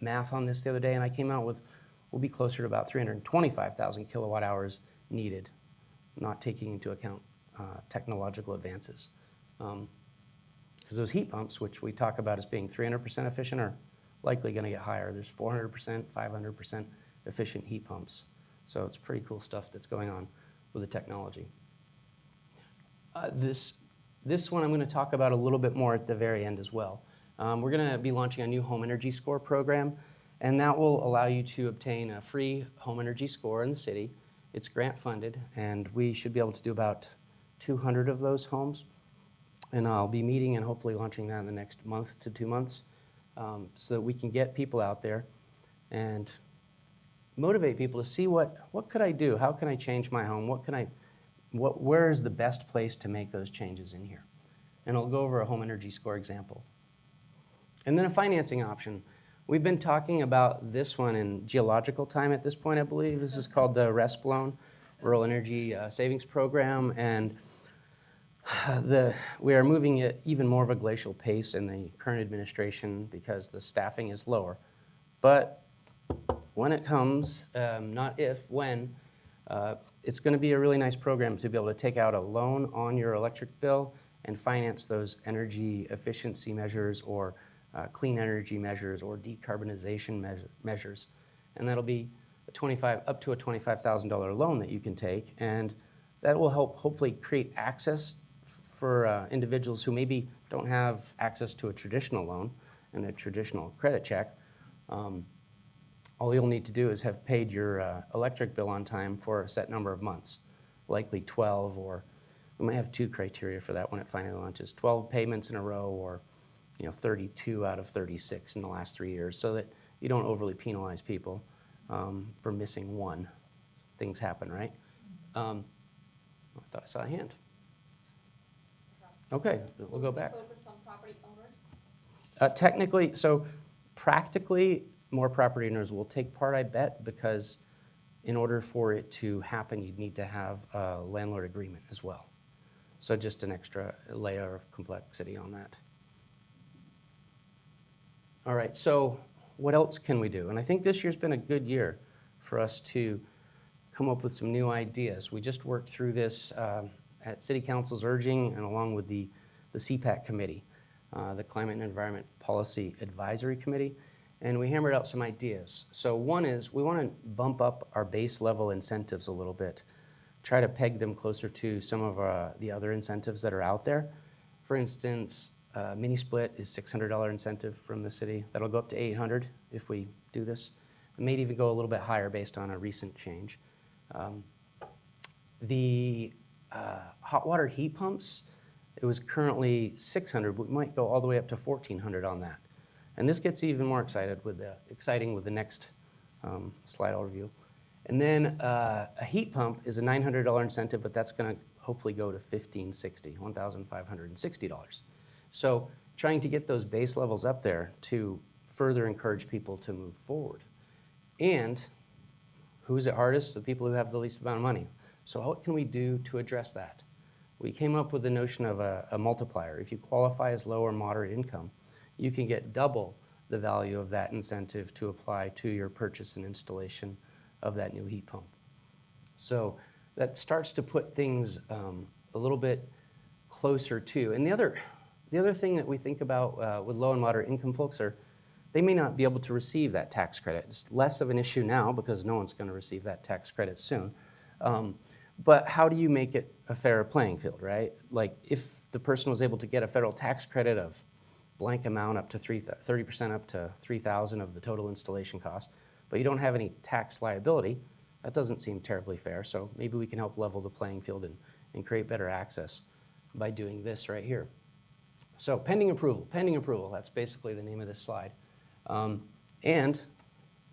Speaker 5: math on this the other day, and I came out with we'll be closer to about 325,000 kilowatt hours needed, not taking into account technological advances. Because those heat pumps, which we talk about as being 300% efficient, are likely going to get higher. There's 400%, 500% efficient heat pumps. So it's pretty cool stuff that's going on with the technology. This one I'm going to talk about a little bit more at the very end as well. We're going to be launching a new home energy score program, and that will allow you to obtain a free home energy score in the city. It's grant funded, and we should be able to do about 200 of those homes. And I'll be meeting and hopefully launching that in the next month to 2 months, so that we can get people out there and motivate people to see what could I do? How can I change my home? Where is the best place to make those changes in here? And I'll go over a home energy score example. And then a financing option. we've been talking about this one in geological time at this point, I believe. This is called the RESP loan, Rural Energy Savings Program, and we are moving at even more of a glacial pace in the current administration because the staffing is lower. But when it comes, not if, when, it's going to be a really nice program to be able to take out a loan on your electric bill and finance those energy efficiency measures or clean energy measures or decarbonization measures. And that'll be up to a $25,000 loan that you can take, and that will help hopefully create access for individuals who maybe don't have access to a traditional loan and a traditional credit check. All you'll need to do is have paid your electric bill on time for a set number of months, likely 12, or we might have 2 criteria for that when it finally launches, 12 payments in a row or 32 out of 36 in the last 3 years, so that you don't overly penalize people for missing one. Things happen, right? I thought I saw a hand. Okay, we'll go back.
Speaker 8: Focused on property owners?
Speaker 5: Technically, so practically, more property owners will take part, I bet, because in order for it to happen, you'd need to have a landlord agreement as well. So just an extra layer of complexity on that. All right, so what else can we do? And I think this year's been a good year for us to come up with some new ideas. We just worked through this at City Council's urging and along with the CPAC committee, the Climate and Environment Policy Advisory Committee, and we hammered out some ideas. So one is we want to bump up our base level incentives a little bit, try to peg them closer to some of the other incentives that are out there. For instance, mini split is $600 incentive from the city. That'll go up to $800 if we do this. It may even go a little bit higher based on a recent change. The hot water heat pumps, it was currently $600, but we might go all the way up to $1,400 on that. And this gets even more exciting with the next slide overview. And then a heat pump is a $900 incentive, but that's going to hopefully go to $1,560. So trying to get those base levels up there to further encourage people to move forward. And who's it hardest? The people who have the least amount of money. So what can we do to address that? We came up with the notion of a multiplier. If you qualify as low or moderate income, you can get double the value of that incentive to apply to your purchase and installation of that new heat pump. So that starts to put things a little bit closer to. And the other thing that we think about with low and moderate income folks are they may not be able to receive that tax credit. It's less of an issue now because no one's going to receive that tax credit soon. But how do you make it a fairer playing field, right? Like if the person was able to get a federal tax credit of blank amount up to 30% up to $3,000 of the total installation cost, but you don't have any tax liability, that doesn't seem terribly fair. So maybe we can help level the playing field and create better access by doing this right here. So pending approval, that's basically the name of this slide. And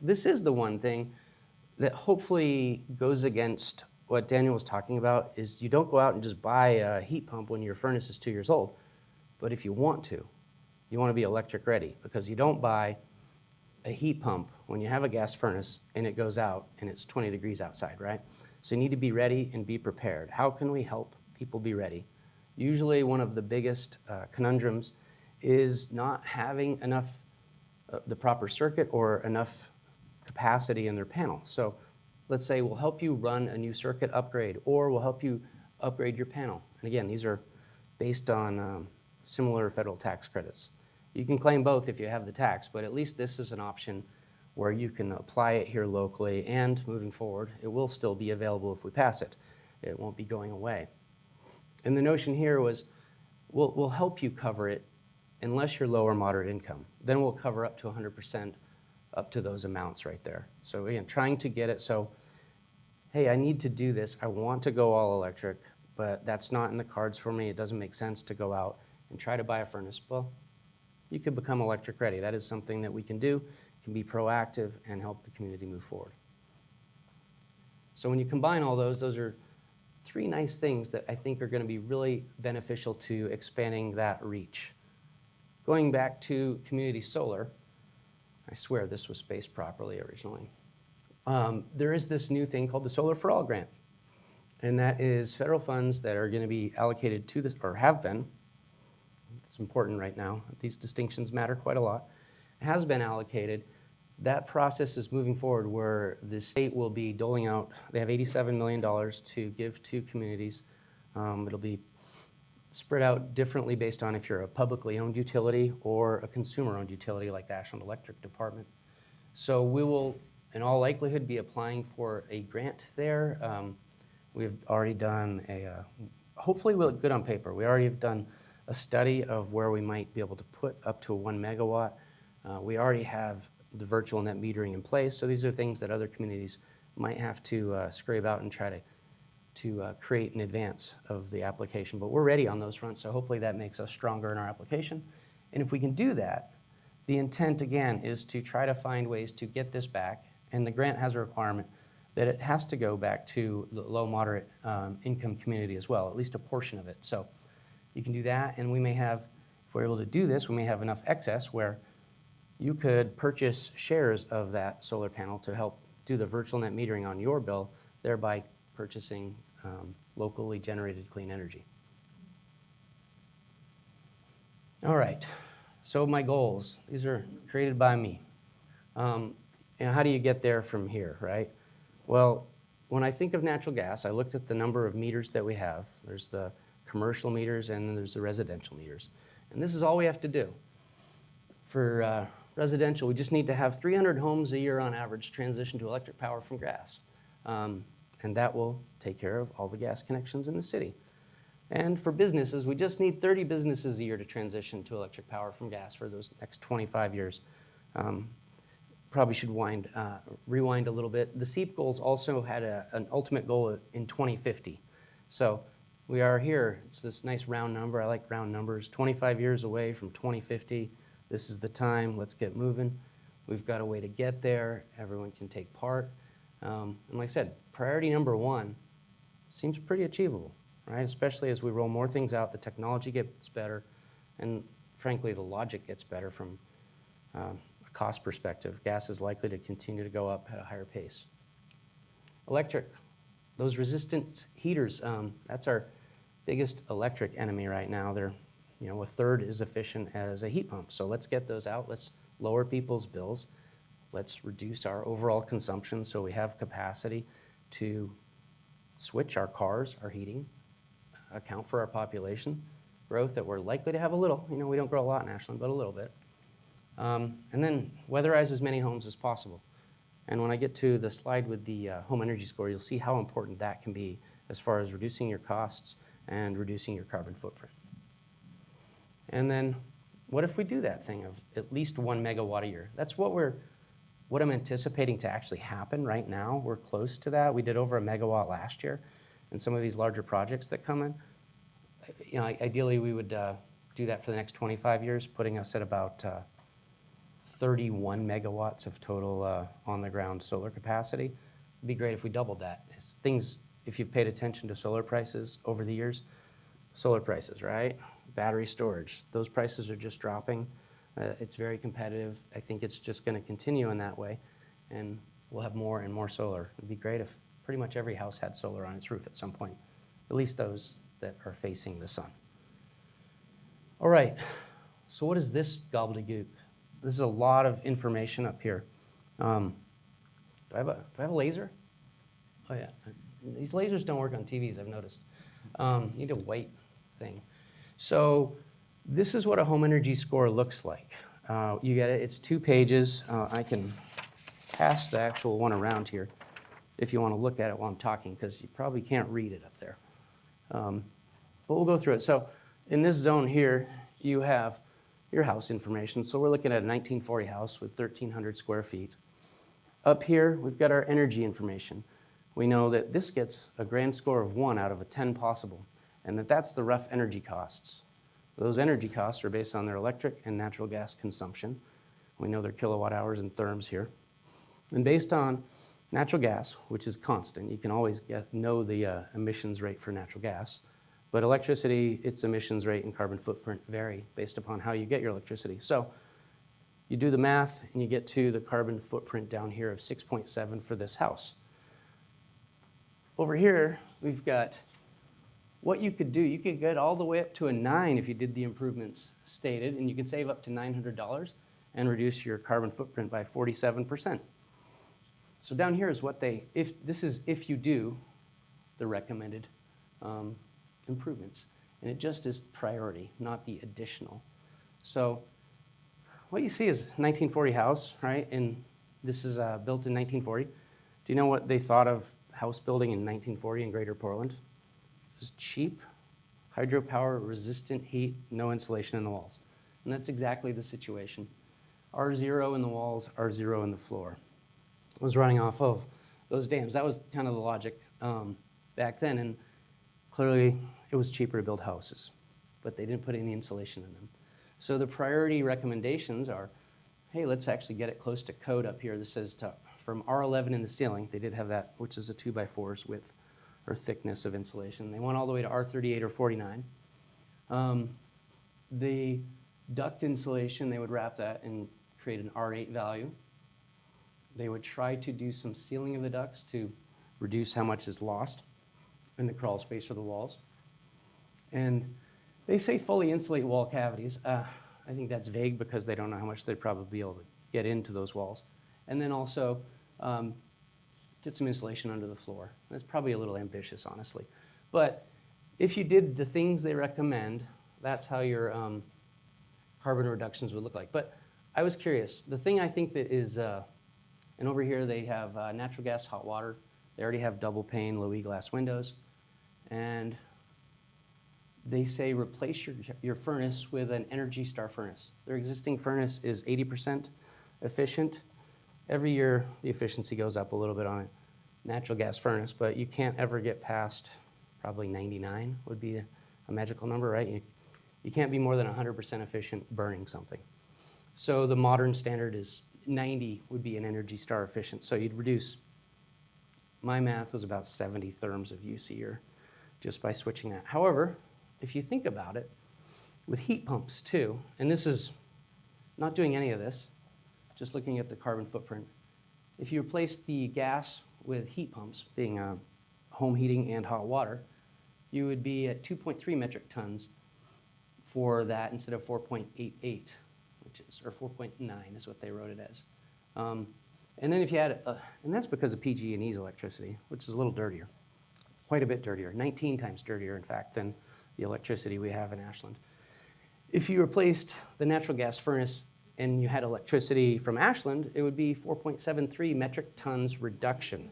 Speaker 5: this is the one thing that hopefully goes against what Daniel was talking about is you don't go out and just buy a heat pump when your furnace is 2 years old. But if you want to be electric ready because you don't buy a heat pump when you have a gas furnace and it goes out and it's 20 degrees outside, right? So you need to be ready and be prepared. How can we help people be ready? Usually one of the biggest conundrums is not having enough, the proper circuit or enough capacity in their panel. So let's say we'll help you run a new circuit upgrade or we'll help you upgrade your panel. And again, these are based on similar federal tax credits. You can claim both if you have the tax, but at least this is an option where you can apply it here locally and moving forward, it will still be available if we pass it. It won't be going away. And the notion here was we'll help you cover it unless you're low or moderate income. Then we'll cover up to 100% up to those amounts right there. So again, trying to get it so, hey, I need to do this. I want to go all electric, but that's not in the cards for me. It doesn't make sense to go out and try to buy a furnace. Well, you could become electric ready. That is something that we can do, can be proactive and help the community move forward. So when you combine all those are three nice things that I think are going to be really beneficial to expanding that reach. Going back to community solar, I swear this was spaced properly originally. There is this new thing called the Solar for All grant. And that is federal funds that are going to be allocated to this, or have been. It's important right now. These distinctions matter quite a lot. It has been allocated. That process is moving forward where the state will be doling out, they have $87 million to give to communities. It'll be spread out differently based on if you're a publicly owned utility or a consumer-owned utility like the Ashland Electric Department. So we will, in all likelihood, be applying for a grant there. We've already done hopefully we'll look good on paper. We already have done a study of where we might be able to put up to 1 megawatt. We already have the virtual net metering in place, so these are things that other communities might have to scrape out and try to create in advance of the application. But we're ready on those fronts, so hopefully that makes us stronger in our application. And if we can do that, the intent, again, is to try to find ways to get this back, and the grant has a requirement that it has to go back to the low, moderate income community as well, at least a portion of it. So you can do that, and we may have, if we're able to do this, we may have enough excess where you could purchase shares of that solar panel to help do the virtual net metering on your bill, thereby purchasing locally generated clean energy. All right, so my goals, these are created by me. And how do you get there from here, right? Well, when I think of natural gas, I looked at the number of meters that we have. There's the commercial meters and then there's the residential meters. And this is all we have to do. For residential, we just need to have 300 homes a year on average transition to electric power from gas. And that will take care of all the gas connections in the city. And for businesses, we just need 30 businesses a year to transition to electric power from gas for those next 25 years. Probably should rewind a little bit. The CEAP goals also had an ultimate goal in 2050. So we are here. It's this nice round number. I like round numbers. 25 years away from 2050. This is the time. Let's get moving. We've got a way to get there. Everyone can take part. And like I said, priority number one seems pretty achievable, right? Especially as we roll more things out, the technology gets better, and frankly, the logic gets better from a cost perspective. Gas is likely to continue to go up at a higher pace. Electric, those resistance heaters, that's our biggest electric enemy right now. They're, a third as efficient as a heat pump. So let's get those out. Let's lower people's bills. Let's reduce our overall consumption so we have capacity to switch our cars, our heating, account for our population growth that we're likely to have a little. We don't grow a lot in Ashland, but a little bit. And then weatherize as many homes as possible. And when I get to the slide with the home energy score, you'll see how important that can be as far as reducing your costs and reducing your carbon footprint. And then what if we do that thing of at least 1 megawatt a year? That's what I'm anticipating to actually happen right now. We're close to that. We did over 1 megawatt last year in some of these larger projects that come in. Ideally we would do that for the next 25 years, putting us at about 31 megawatts of total on-the-ground solar capacity. It'd be great if we doubled that. If you've paid attention to solar prices over the years, solar prices, right? Battery storage, those prices are just dropping. It's very competitive. I think it's just going to continue in that way, and we'll have more and more solar. It'd be great if pretty much every house had solar on its roof at some point, at least those that are facing the sun. All right, so what is this gobbledygook? This is a lot of information up here. Do I have a laser? Oh yeah, these lasers don't work on TVs, I've noticed. Need a white thing. So this is what a home energy score looks like. You get it, it's 2 pages. I can pass the actual one around here if you want to look at it while I'm talking, because you probably can't read it up there. But we'll go through it. So in this zone here, you have your house information. So we're looking at a 1940 house with 1,300 square feet. Up here, we've got our energy information. We know that this gets a grand score of 1 out of 10 possible, and that's the rough energy costs. Those energy costs are based on their electric and natural gas consumption. We know their kilowatt hours and therms here. And based on natural gas, which is constant, you can always know the emissions rate for natural gas. But electricity, its emissions rate and carbon footprint vary based upon how you get your electricity. So You do the math and you get to the carbon footprint down here of 6.7 for this house. Over here, we've got what you could do. You could get all the way up to a 9 if you did the improvements stated, and you can save up to $900 and reduce your carbon footprint by 47%. So down here is what if you do the recommended improvements. And it just is priority, not the additional. So what you see is 1940 house, right? And this is built in 1940. Do you know what they thought of house building in 1940 in Greater Portland? It was cheap, hydropower, resistant heat, no insulation in the walls. And that's exactly the situation. R0 in the walls, R0 in the floor. It was running off of those dams. That was kind of the logic back then. And clearly, it was cheaper to build houses, but they didn't put any insulation in them. So the priority recommendations are, hey, let's actually get it close to code up here. This says from R11 in the ceiling, they did have that, which is a 2x4's width or thickness of insulation. They went all the way to R38 or 49. The duct insulation, they would wrap that and create an R8 value. They would try to do some sealing of the ducts to reduce how much is lost in the crawl space or the walls. And they say fully insulate wall cavities. I think that's vague because they don't know how much they'd probably be able to get into those walls. And then also get some insulation under the floor. That's probably a little ambitious, honestly. But if you did the things they recommend, that's how your carbon reductions would look like. But I was curious. The thing I think that is, and over here they have natural gas, hot water. They already have double pane, low E glass windows. And they say replace your furnace with an Energy Star furnace. Their existing furnace is 80% efficient. Every year, the efficiency goes up a little bit on a natural gas furnace, but you can't ever get past probably 99 would be a magical number, right? You can't be more than 100% efficient burning something. So the modern standard is 90 would be an Energy Star efficient. So you'd reduce, my math was about 70 therms of use a year just by switching that. However, if you think about it, with heat pumps too, and this is not doing any of this, just looking at the carbon footprint. If you replace the gas with heat pumps, being home heating and hot water, you would be at 2.3 metric tons for that instead of 4.88, which is, or 4.9 is what they wrote it as. And then if you add, and that's because of PG&E's electricity, which is a little dirtier, quite a bit dirtier, 19 times dirtier, in fact, than the electricity we have in Ashland. If you replaced the natural gas furnace and you had electricity from Ashland, it would be 4.73 metric tons reduction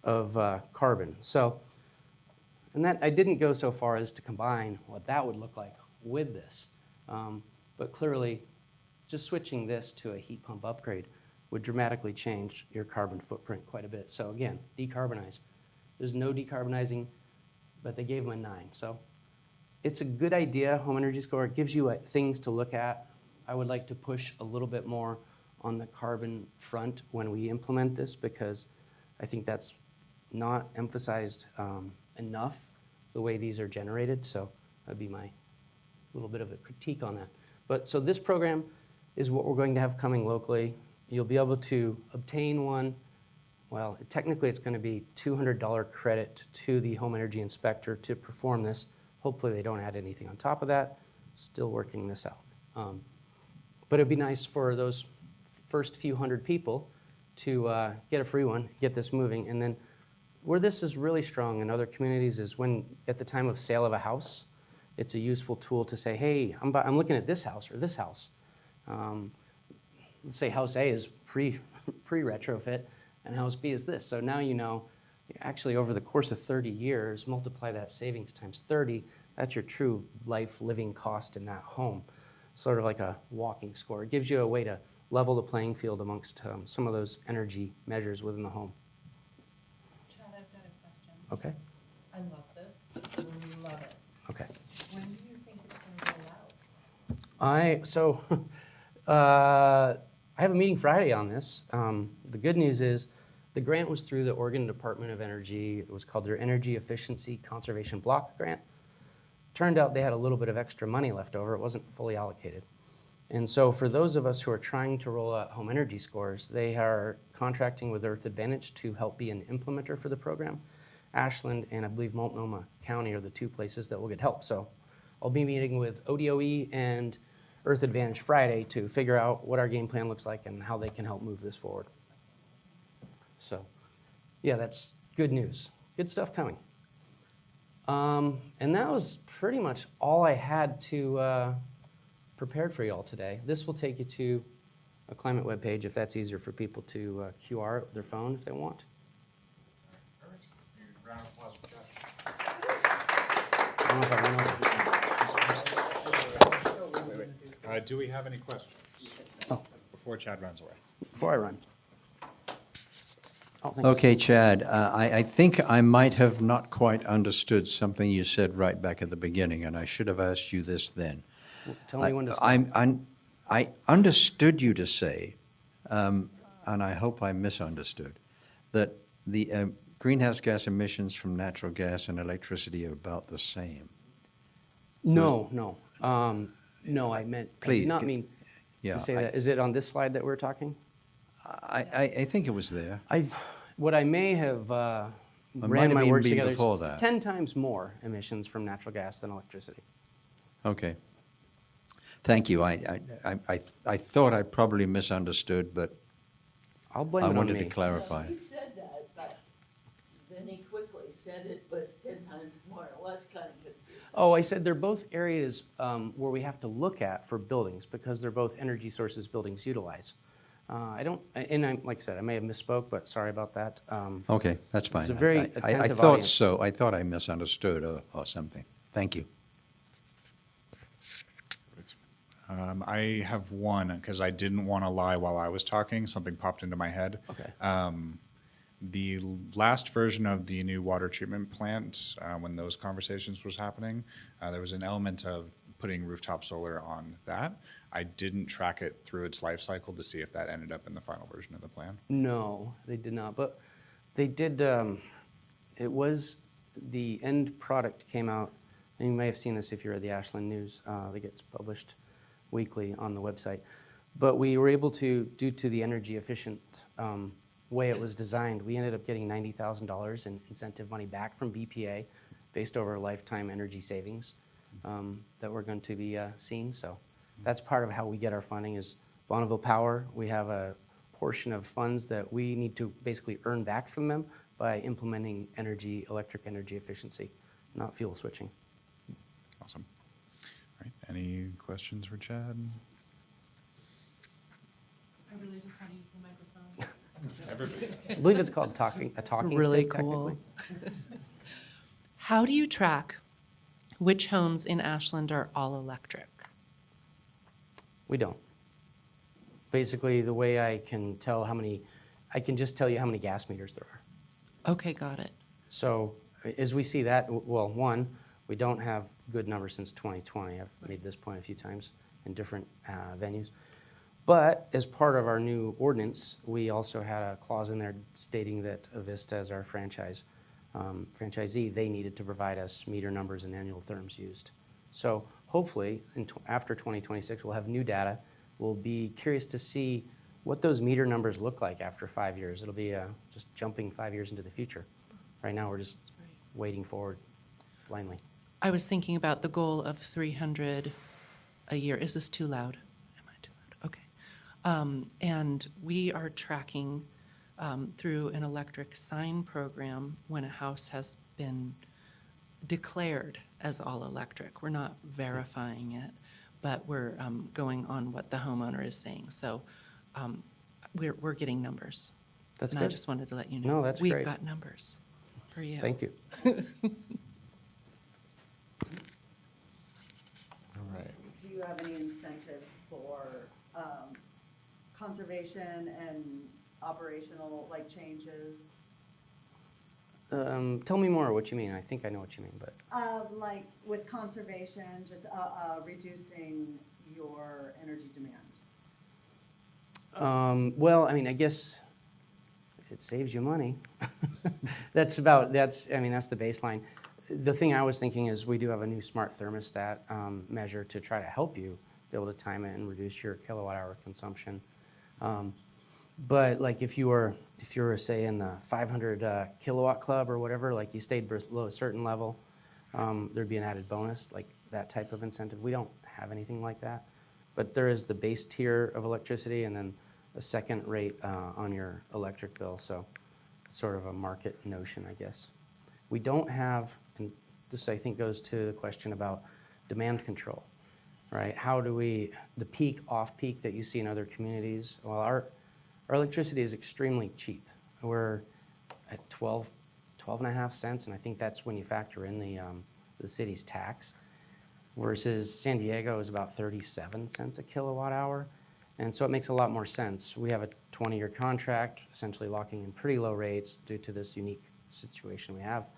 Speaker 5: of carbon. So, and that I didn't go so far as to combine what that would look like with this. But clearly, just switching this to a heat pump upgrade would dramatically change your carbon footprint quite a bit. So again, decarbonize. There's no decarbonizing, but they gave them a 9. So it's a good idea, home energy score. It gives you things to look at. I would like to push a little bit more on the carbon front when we implement this, because I think that's not emphasized enough the way these are generated. So that'd be my little bit of a critique on that. But so this program is what we're going to have coming locally. You'll be able to obtain one. Well, technically it's going to be $200 credit to the home energy inspector to perform this. Hopefully they don't add anything on top of that. Still working this out. But it'd be nice for those first few hundred people to get a free one, get this moving. And then where this is really strong in other communities is when at the time of sale of a house, it's a useful tool to say, hey, I'm looking at this house or this house. Let's say house A is pre-retrofit and house B is this. So now you know, actually over the course of 30 years, multiply that savings times 30, that's your true life living cost in that home. Sort of like a walking score. It gives you a way to level the playing field amongst some of those energy measures within the home.
Speaker 4: Chad, I've got a question.
Speaker 5: Okay.
Speaker 4: I love this. Love it.
Speaker 5: Okay.
Speaker 4: When do you think it's going to roll out?
Speaker 5: I have a meeting Friday on this. The good news is the grant was through the Oregon Department of Energy. It was called their Energy Efficiency Conservation Block Grant. Turned out they had a little bit of extra money left over. It wasn't fully allocated. And so for those of us who are trying to roll out home energy scores, they are contracting with Earth Advantage to help be an implementer for the program. Ashland and I believe Multnomah County are the two places that will get help. So I'll be meeting with ODOE and Earth Advantage Friday to figure out what our game plan looks like and how they can help move this forward. So yeah, that's good news. Good stuff coming. And that was pretty much all I had to prepared for you all today. This will take you to a climate webpage if that's easier for people to QR it with their phone if they want.
Speaker 1: Round of applause for Chad.
Speaker 5: I don't know if I went over-
Speaker 1: Do we have any questions?
Speaker 5: Oh.
Speaker 1: Before Chad runs away.
Speaker 5: Before I run. Oh, thanks.
Speaker 7: Okay, Chad, I think I might have not quite understood something you said right back at the beginning, and I should have asked you this then.
Speaker 5: Tell me when to stop.
Speaker 7: I understood you to say, and I hope I misunderstood, that the greenhouse gas emissions from natural gas and electricity are about the same.
Speaker 5: No, I meant, I
Speaker 7: Please,
Speaker 5: did not mean
Speaker 7: Yeah,
Speaker 5: to say that. Is it on this slide that we're talking?
Speaker 7: I think it was there.
Speaker 5: What I may have
Speaker 7: might
Speaker 5: ran
Speaker 7: have
Speaker 5: my
Speaker 7: even
Speaker 5: words
Speaker 7: been
Speaker 5: together.
Speaker 7: before that.
Speaker 5: 10 times more emissions from natural gas than electricity.
Speaker 7: Okay. Thank you. I thought I probably misunderstood, but
Speaker 5: I'll blame
Speaker 7: I
Speaker 5: it on
Speaker 7: wanted
Speaker 5: me.
Speaker 7: to clarify.
Speaker 8: He said that, but then he quickly said it was 10 times more. It was kind of confusing.
Speaker 5: Oh, I said they're both areas where we have to look at for buildings because they're both energy sources buildings utilize. Like I said, I may have misspoke, but sorry about that.
Speaker 7: Okay, that's fine.
Speaker 5: It's a very
Speaker 7: I
Speaker 5: attentive
Speaker 7: thought
Speaker 5: audience.
Speaker 7: so. I thought I misunderstood or something. Thank you.
Speaker 1: I have one, because I didn't want to lie while I was talking. Something popped into my head.
Speaker 5: Okay.
Speaker 1: The last version of the new water treatment plant, when those conversations was happening, there was an element of putting rooftop solar on that. I didn't track it through its life cycle to see if that ended up in the final version of the plan.
Speaker 5: No, they did not. But they did, it was, the end product came out, and you may have seen this if you read the Ashland News that gets published weekly on the website. But we were able to, due to the energy efficient way it was designed, we ended up getting $90,000 in incentive money back from BPA based over lifetime energy savings that we're going to be seeing. So that's part of how we get our funding is Bonneville Power. We have a portion of funds that we need to basically earn back from them by implementing electric energy efficiency, not fuel switching.
Speaker 1: Awesome. All right. Any questions for Chad?
Speaker 4: I really just want to use the microphone.
Speaker 1: Everybody.
Speaker 5: I believe it's called a talking
Speaker 9: Really
Speaker 5: stick,
Speaker 9: cool.
Speaker 5: technically.
Speaker 9: How do you track which homes in Ashland are all electric?
Speaker 5: We don't. Basically, the way I can tell I can just tell you how many gas meters there are.
Speaker 9: Okay, got it.
Speaker 5: So as we see that, well, one, we don't have good numbers since 2020. I've made this point a few times in different venues. But as part of our new ordinance, we also had a clause in there stating that Avista, as our franchisee, they needed to provide us meter numbers and annual therms used. So hopefully, after 2026, we'll have new data. We'll be curious to see what those meter numbers look like after 5 years. It'll be just jumping 5 years into the future. Right now, we're just waiting forward blindly.
Speaker 9: I was thinking about the goal of 300 a year. Is this too loud? Am I too loud? Okay. And we are tracking through an electric sign program when a house has been declared as all electric. We're not verifying it, but we're going on what the homeowner is saying. So we're getting numbers.
Speaker 5: That's
Speaker 9: and
Speaker 5: good.
Speaker 9: I just wanted to let you know.
Speaker 5: No, that's
Speaker 9: We've
Speaker 5: great.
Speaker 9: got numbers for you.
Speaker 5: Thank you.
Speaker 1: All right.
Speaker 3: Do you have any incentives for conservation and operational, like, changes?
Speaker 5: Tell me more what you mean. I think I know what you mean, but
Speaker 3: Like with conservation, just reducing your energy demand.
Speaker 5: well, I mean, I guess it saves you money. that's the baseline. The thing I was thinking is we do have a new smart thermostat measure to try to help you be able to time it and reduce your kilowatt hour consumption. But like if you were say in the 500 kilowatt club or whatever, like you stayed below a certain level, there'd be an added bonus, like that type of incentive. We don't have anything like that, but there is the base tier of electricity and then a second rate on your electric bill. So sort of a market notion, I guess. We don't have, and this I think goes to the question about demand control, right? How do we, the peak, off-peak that you see in other communities, well, our electricity is extremely cheap. We're at 12 and a half cents, and I think that's when you factor in the city's tax, versus San Diego is about 37 cents a kilowatt hour. And so it makes a lot more sense. We have a 20-year contract, essentially locking in pretty low rates due to this unique situation we have.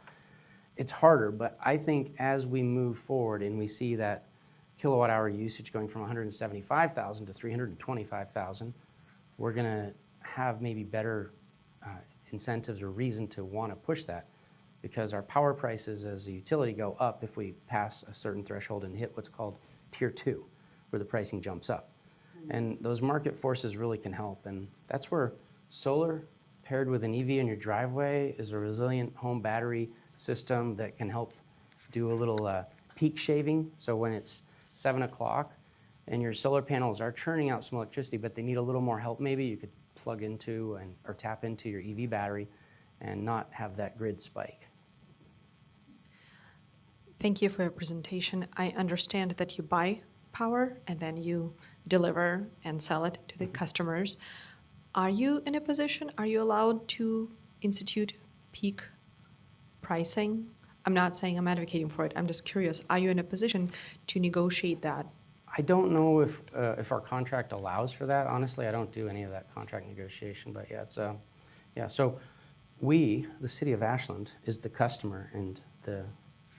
Speaker 5: It's harder, but I think as we move forward and we see that kilowatt hour usage going from 175,000 to 325,000, we're going to have maybe better incentives or reason to want to push that, because our power prices as a utility go up if we pass a certain threshold and hit what's called tier 2, where the pricing jumps up. And those market forces really can help, and that's where solar paired with an EV in your driveway is a resilient home battery system that can help do a little peak shaving. So when it's 7 o'clock and your solar panels are churning out some electricity, but they need a little more help, maybe you could plug into or tap into your EV battery and not have that grid spike.
Speaker 10: Thank you for your presentation. I understand that you buy power and then you deliver and sell it to the customers. Are you in a position, are you allowed to institute peak pricing? I'm not saying I'm advocating for it. I'm just curious. Are you in a position to negotiate that?
Speaker 5: I don't know if our contract allows for that. Honestly, I don't do any of that contract negotiation, but yeah, it's yeah. So we, the City of Ashland, is the customer, and the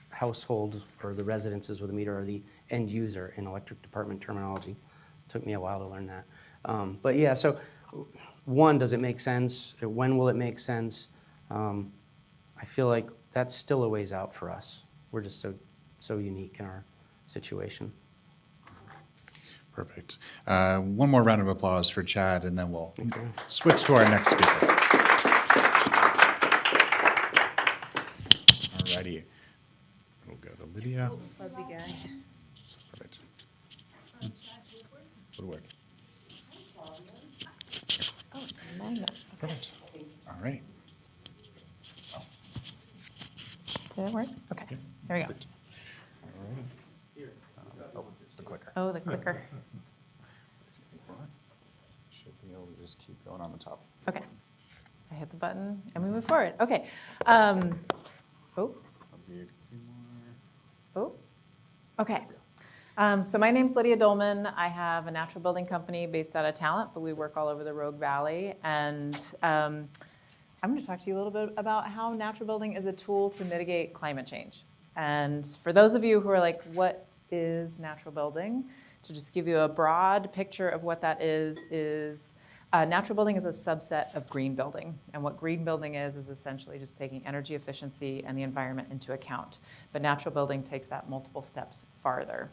Speaker 5: households or the residences with a meter are the end user in electric department terminology. Took me a while to learn that. But yeah, so one, does it make sense? When will it make sense? I feel like that's still a ways out for us. We're just so unique in our situation.
Speaker 1: Perfect. One more round of applause for Chad, and then we'll switch to our next speaker. Alrighty. We'll go to Lydia.
Speaker 3: Fuzzy guy.
Speaker 1: Perfect. Woodward.
Speaker 10: Oh, it's a magnet.
Speaker 1: Perfect. All right.
Speaker 11: Did it work? Okay, there we go.
Speaker 1: All right. Oh, the clicker.
Speaker 11: Oh, the clicker.
Speaker 1: Should be able to just keep going on the top.
Speaker 11: Okay. I hit the button and we move forward. Okay. Okay. So my name's Lydia Dolman. I have a natural building company based out of Talent, but we work all over the Rogue Valley. And I'm going to talk to you a little bit about how natural building is a tool to mitigate climate change. And for those of you who are like, what is natural building? To just give you a broad picture of what that is natural building is a subset of green building. And what green building is essentially just taking energy efficiency and the environment into account. But natural building takes that multiple steps farther.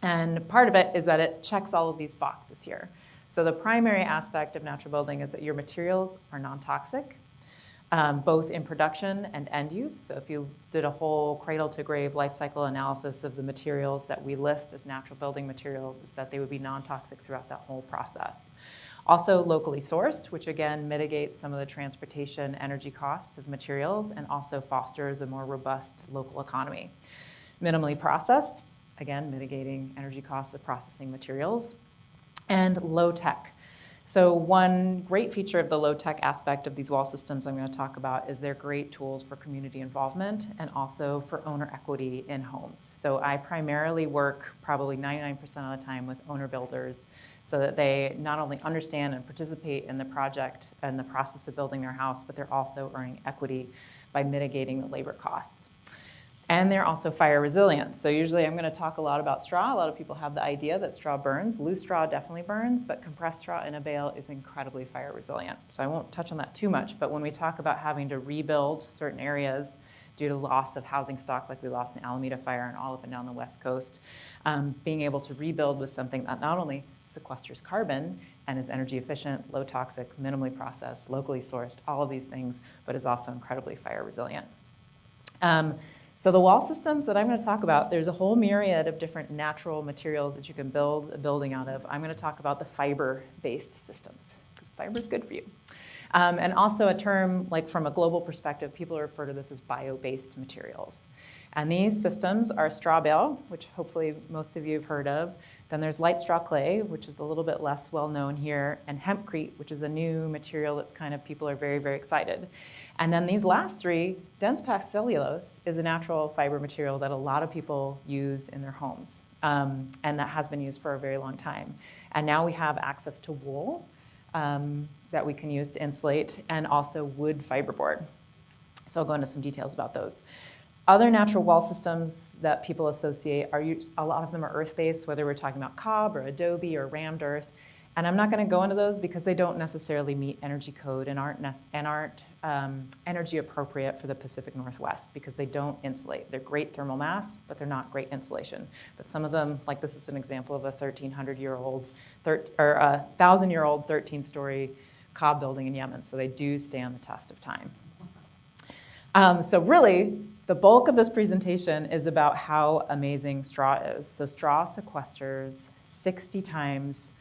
Speaker 11: And part of it is that it checks all of these boxes here. So the primary aspect of natural building is that your materials are non-toxic, both in production and end use. So if you did a whole cradle to grave life cycle analysis of the materials that we list as natural building materials, is that they would be non-toxic throughout that whole process. Also locally sourced, which again mitigates some of the transportation energy costs of materials and also fosters a more robust local economy. Minimally processed, again mitigating energy costs of processing materials. And low tech. So one great feature of the low tech aspect of these wall systems I'm going to talk about is they're great tools for community involvement and also for owner equity in homes. So I primarily work probably 99% of the time with owner builders so that they not only understand and participate in the project and the process of building their house, but they're also earning equity by mitigating the labor costs. And they're also fire resilient. So usually I'm going to talk a lot about straw. A lot of people have the idea that straw burns. Loose straw definitely burns, but compressed straw in a bale is incredibly fire resilient. So I won't touch on that too much, but when we talk about having to rebuild certain areas due to loss of housing stock like we lost in the Alameda fire and all up and down the West Coast. Being able to rebuild with something that not only sequesters carbon and is energy efficient, low toxic, minimally processed, locally sourced, all of these things, but is also incredibly fire resilient. So the wall systems that I'm going to talk about, there's a whole myriad of different natural materials that you can build a building out of. I'm going to talk about the fiber-based systems, because fiber is good for you. And also a term, like from a global perspective, people refer to this as bio-based materials. And these systems are straw bale, which hopefully most of you have heard of. Then there's light straw clay, which is a little bit less well known here, and hempcrete, which is a new material that's kind of, people are very, very excited. And then these last three, dense packed cellulose is a natural fiber material that a lot of people use in their homes. And that has been used for a very long time. And now we have access to wool that we can use to insulate, and also wood fiberboard. So I'll go into some details about those. Other natural wall systems that people associate are, a lot of them are earth-based, whether we're talking about cob or adobe or rammed earth. And I'm not going to go into those because they don't necessarily meet energy code and aren't energy appropriate for the Pacific Northwest because they don't insulate. They're great thermal mass, but they're not great insulation. But some of them, like this is an example of a 1,300-year-old, or a 1,000-year-old 13-story cob building in Yemen. So they do stand the test of time. So really, the bulk of this presentation is about how amazing straw is. So straw sequesters 60 times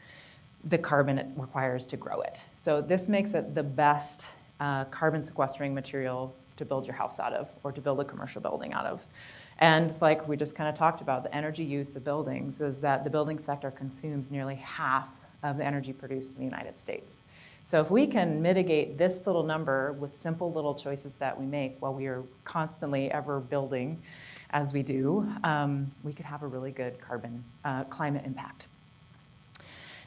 Speaker 11: the carbon it requires to grow it. So this makes it the best carbon sequestering material to build your house out of or to build a commercial building out of. And like we just kind of talked about, the energy use of buildings is that the building sector consumes nearly half of the energy produced in the United States. So if we can mitigate this little number with simple little choices that we make while we are constantly ever building as we do, we could have a really good carbon climate impact.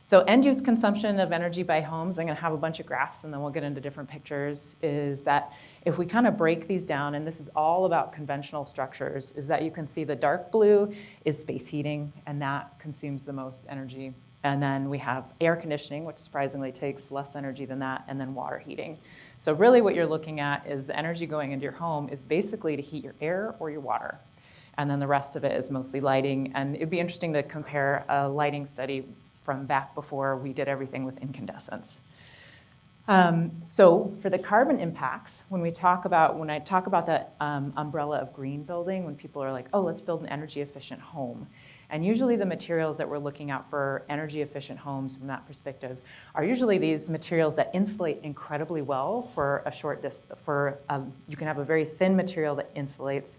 Speaker 11: So end-use consumption of energy by homes, I'm going to have a bunch of graphs and then we'll get into different pictures, is that if we kind of break these down, and this is all about conventional structures, is that you can see the dark blue is space heating, and that consumes the most energy. And then we have air conditioning, which surprisingly takes less energy than that, and then water heating. So really what you're looking at is the energy going into your home is basically to heat your air or your water. And then the rest of it is mostly lighting. And it'd be interesting to compare a lighting study from back before we did everything with incandescents. So for the carbon impacts, when I talk about that umbrella of green building, when people are like, oh, let's build an energy efficient home. And usually the materials that we're looking at for energy efficient homes from that perspective are usually these materials that insulate incredibly well for a short distance. You can have a very thin material that insulates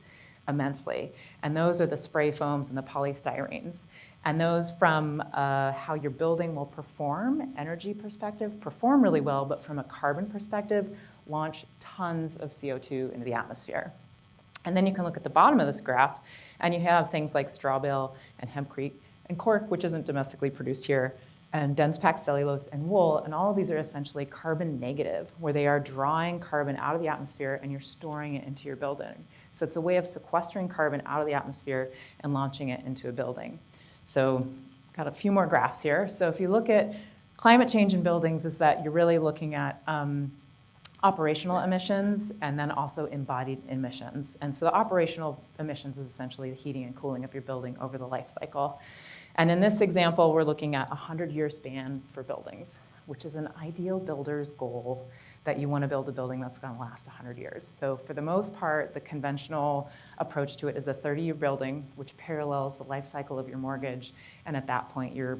Speaker 11: immensely. And those are the spray foams and the polystyrenes. And those from how your building will perform, energy perspective, perform really well, but from a carbon perspective, launch tons of CO2 into the atmosphere. And then you can look at the bottom of this graph, and you have things like straw bale and hempcrete and cork, which isn't domestically produced here, and dense packed cellulose and wool, and all of these are essentially carbon negative, where they are drawing carbon out of the atmosphere and you're storing it into your building. So it's a way of sequestering carbon out of the atmosphere and launching it into a building. So got a few more graphs here. So if you look at climate change in buildings, is that you're really looking at operational emissions and then also embodied emissions. And so the operational emissions is essentially the heating and cooling of your building over the life cycle. And in this example, we're looking at a 100-year span for buildings, which is an ideal builder's goal, that you want to build a building that's going to last 100 years. So for the most part, the conventional approach to it is a 30-year building, which parallels the life cycle of your mortgage. And at that point, you've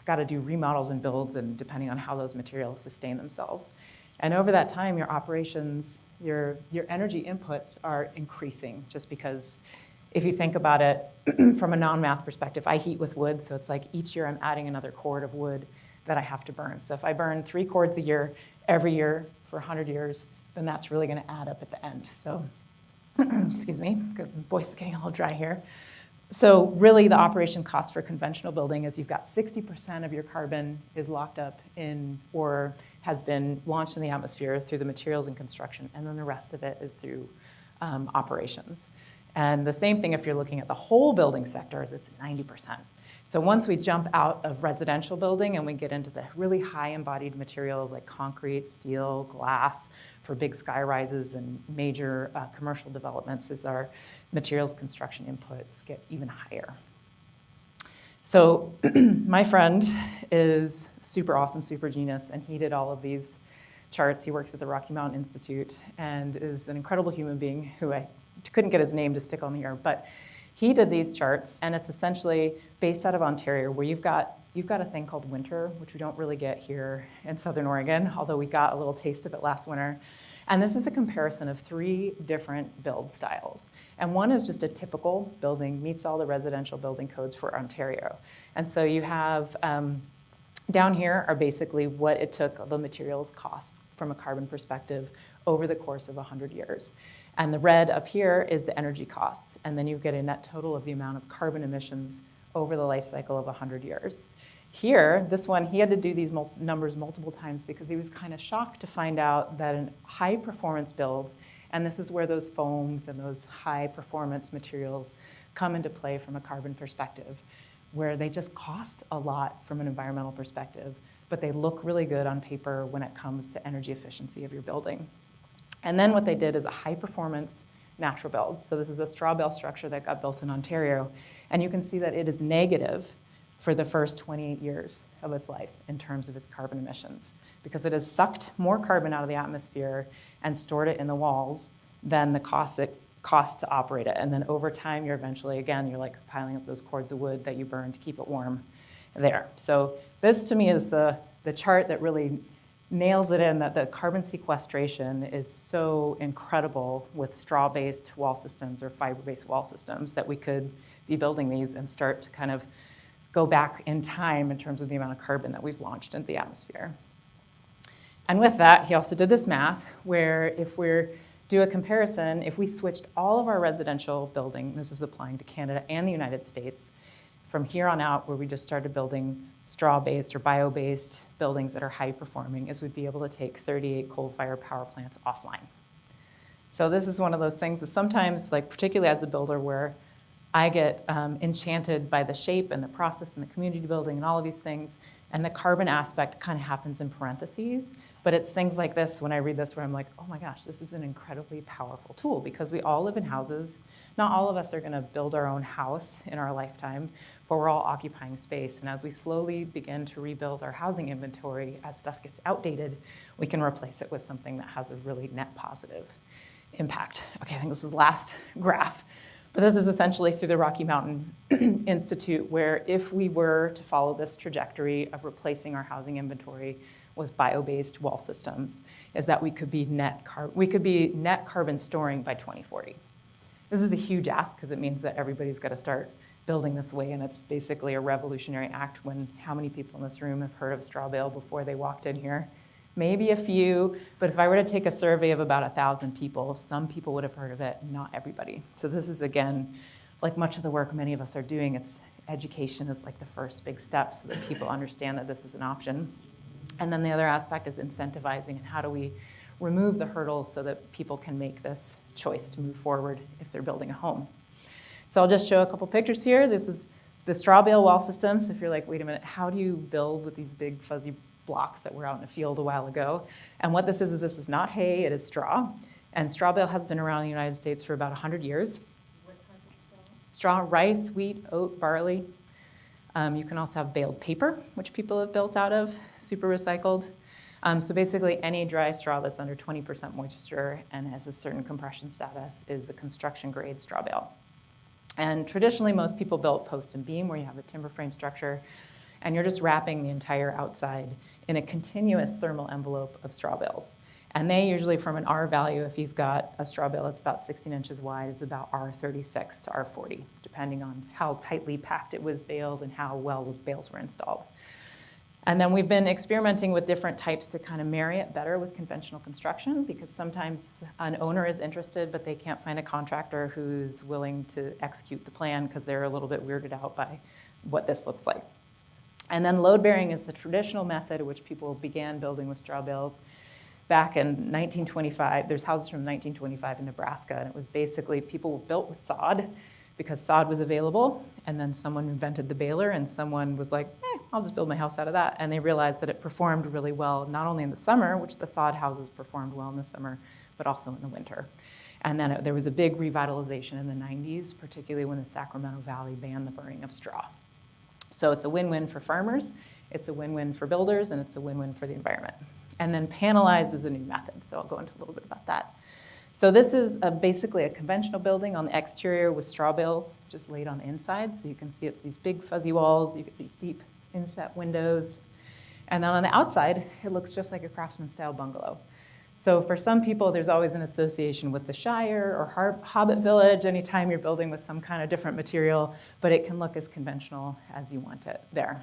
Speaker 11: got to do remodels and builds, and depending on how those materials sustain themselves. And over that time, your operations, your energy inputs are increasing, just because if you think about it from a non-math perspective, I heat with wood, so it's like each year I'm adding another cord of wood that I have to burn. So if I burn 3 cords a year, every year for 100 years, then that's really going to add up at the end. So, excuse me, my voice is getting a little dry here. So really the operation cost for conventional building is you've got 60% of your carbon is locked up in or has been launched in the atmosphere through the materials and construction, and then the rest of it is through operations. And the same thing if you're looking at the whole building sector, is it's 90%. So once we jump out of residential building and we get into the really high embodied materials like concrete, steel, glass for big sky rises and major commercial developments, as our materials construction inputs get even higher. So my friend is super awesome, super genius, and he did all of these charts. He works at the Rocky Mountain Institute and is an incredible human being who I couldn't get his name to stick on here, but he did these charts, and it's essentially based out of Ontario, where you've got a thing called winter, which we don't really get here in Southern Oregon, although we got a little taste of it last winter. And this is a comparison of 3 different build styles. And one is just a typical building, meets all the residential building codes for Ontario. And so you have, down here are basically what it took, the materials costs from a carbon perspective over the course of 100 years. And the red up here is the energy costs. And then you get a net total of the amount of carbon emissions over the life cycle of 100 years. Here, this one, he had to do these numbers multiple times because he was kind of shocked to find out that a high performance build, and this is where those foams and those high performance materials come into play from a carbon perspective, where they just cost a lot from an environmental perspective, but they look really good on paper when it comes to energy efficiency of your building. And then what they did is a high performance natural build. So this is a straw bale structure that got built in Ontario, and you can see that it is negative for the first 28 years of its life in terms of its carbon emissions, because it has sucked more carbon out of the atmosphere and stored it in the walls than the cost it costs to operate it. And then over time, you're eventually, again, you're like piling up those cords of wood that you burn to keep it warm there. So this to me is the chart that really nails it in, that the carbon sequestration is so incredible with straw-based wall systems or fiber-based wall systems that we could be building these and start to kind of go back in time in terms of the amount of carbon that we've launched into the atmosphere. And with that, he also did this math where if we do a comparison, if we switched all of our residential building, this is applying to Canada and the United States, from here on out where we just started building straw-based or bio-based buildings that are high performing, is we'd be able to take 38 coal-fired power plants offline. So this is one of those things that sometimes, like particularly as a builder, where I get enchanted by the shape and the process and the community building and all of these things, and the carbon aspect kind of happens in parentheses. But it's things like this, when I read this, where I'm like, oh my gosh, this is an incredibly powerful tool, because we all live in houses. Not all of us are gonna build our own house in our lifetime, but we're all occupying space. And as we slowly begin to rebuild our housing inventory, as stuff gets outdated, we can replace it with something that has a really net positive impact. Okay, I think this is the last graph. But this is essentially through the Rocky Mountain Institute, where if we were to follow this trajectory of replacing our housing inventory with bio-based wall systems, is that we could be net carbon storing by 2040. This is a huge ask because it means that everybody's got to start building this way, and it's basically a revolutionary act. When how many people in this room have heard of straw bale before they walked in here? Maybe a few, but if I were to take a survey of about 1,000 people, some people would have heard of it, not everybody. So this is, again, like much of the work many of us are doing, it's education is like the first big step so that people understand that this is an option. And then the other aspect is incentivizing, and how do we remove the hurdles so that people can make this choice to move forward if they're building a home. So I'll just show a couple pictures here. This is the straw bale wall system. So if you're like, wait a minute, how do you build with these big fuzzy blocks that were out in a field a while ago? And what this is not hay, it is straw. And straw bale has been around in the United States for about 100 years.
Speaker 3: What type of straw?
Speaker 11: Straw, rice, wheat, oat, barley. You can also have baled paper, which people have built out of, super recycled. So basically any dry straw that's under 20% moisture and has a certain compression status is a construction grade straw bale. And traditionally most people built post and beam, where you have a timber frame structure, and you're just wrapping the entire outside in a continuous thermal envelope of straw bales. And they usually, from an R value, if you've got a straw bale that's about 16 inches wide, is about R36 to R40, depending on how tightly packed it was baled and how well the bales were installed. And then we've been experimenting with different types to kind of marry it better with conventional construction, because sometimes an owner is interested, but they can't find a contractor who's willing to execute the plan because they're a little bit weirded out by what this looks like. And then load bearing is the traditional method in which people began building with straw bales. Back in 1925, there's houses from 1925 in Nebraska, and it was basically people built with sod because sod was available, and then someone invented the baler, and someone was like, I'll just build my house out of that. And they realized that it performed really well, not only in the summer, which the sod houses performed well in the summer, but also in the winter. And then there was a big revitalization in the 90s, particularly when the Sacramento Valley banned the burning of straw. So it's a win-win for farmers, it's a win-win for builders, and it's a win-win for the environment. And then panelized is a new method, so I'll go into a little bit about that. So this is basically a conventional building on the exterior with straw bales just laid on the inside. So you can see it's these big fuzzy walls, you get these deep inset windows. And then on the outside, it looks just like a craftsman-style bungalow. So for some people, there's always an association with the Shire or Hobbit Village anytime you're building with some kind of different material, but it can look as conventional as you want it there.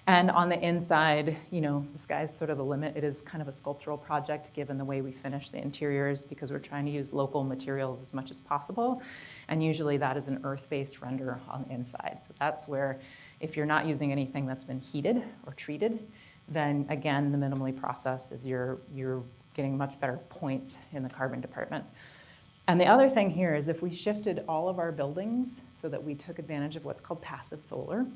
Speaker 11: And on the inside, you know, the sky's sort of the limit. It is kind of a sculptural project given the way we finish the interiors because we're trying to use local materials as much as possible. And usually that is an earth-based render on the inside. So that's where if you're not using anything that's been heated or treated, then again, the minimally processed is you're getting much better points in the carbon department. And the other thing here is if we shifted all of our buildings so that we took advantage of what's called passive solar,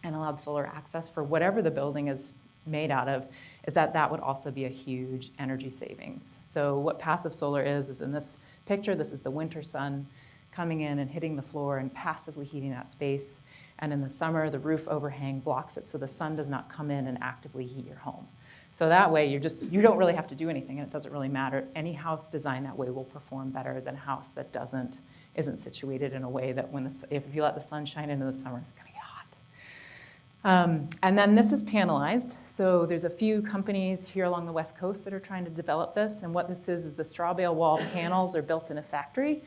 Speaker 11: and allowed solar access for whatever the building is made out of, is that would also be a huge energy savings. So what passive solar is in this picture, this is the winter sun coming in and hitting the floor and passively heating that space. And in the summer, the roof overhang blocks it so the sun does not come in and actively heat your home. So that way, you don't really have to do anything, and it doesn't really matter. Any house designed that way will perform better than a house that isn't situated in a way that if you let the sun shine into the summer, it's gonna get hot. And then this is panelized. So there's a few companies here along the West Coast that are trying to develop this. And what this is the straw bale wall panels are built in a factory.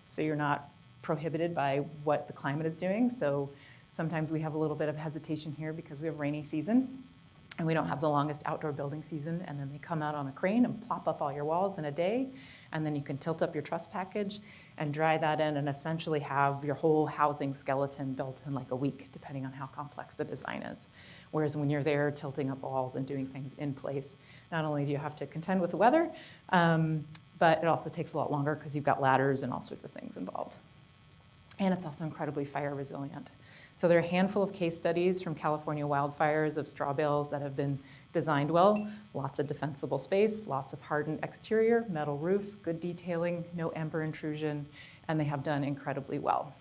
Speaker 11: So you're not prohibited by what the climate is doing. So sometimes we have a little bit of hesitation here because we have rainy season and we don't have the longest outdoor building season. And then they come out on a crane and plop up all your walls in a day. And then you can tilt up your truss package and dry that in and essentially have your whole housing skeleton built in like a week, depending on how complex the design is. Whereas when you're there tilting up walls and doing things in place, not only do you have to contend with the weather, but it also takes a lot longer because you've got ladders and all sorts of things involved. And it's also incredibly fire resilient. So there are a handful of case studies from California wildfires of straw bales that have been designed well, lots of defensible space, lots of hardened exterior, metal roof, good detailing, no ember intrusion, and they have done incredibly well.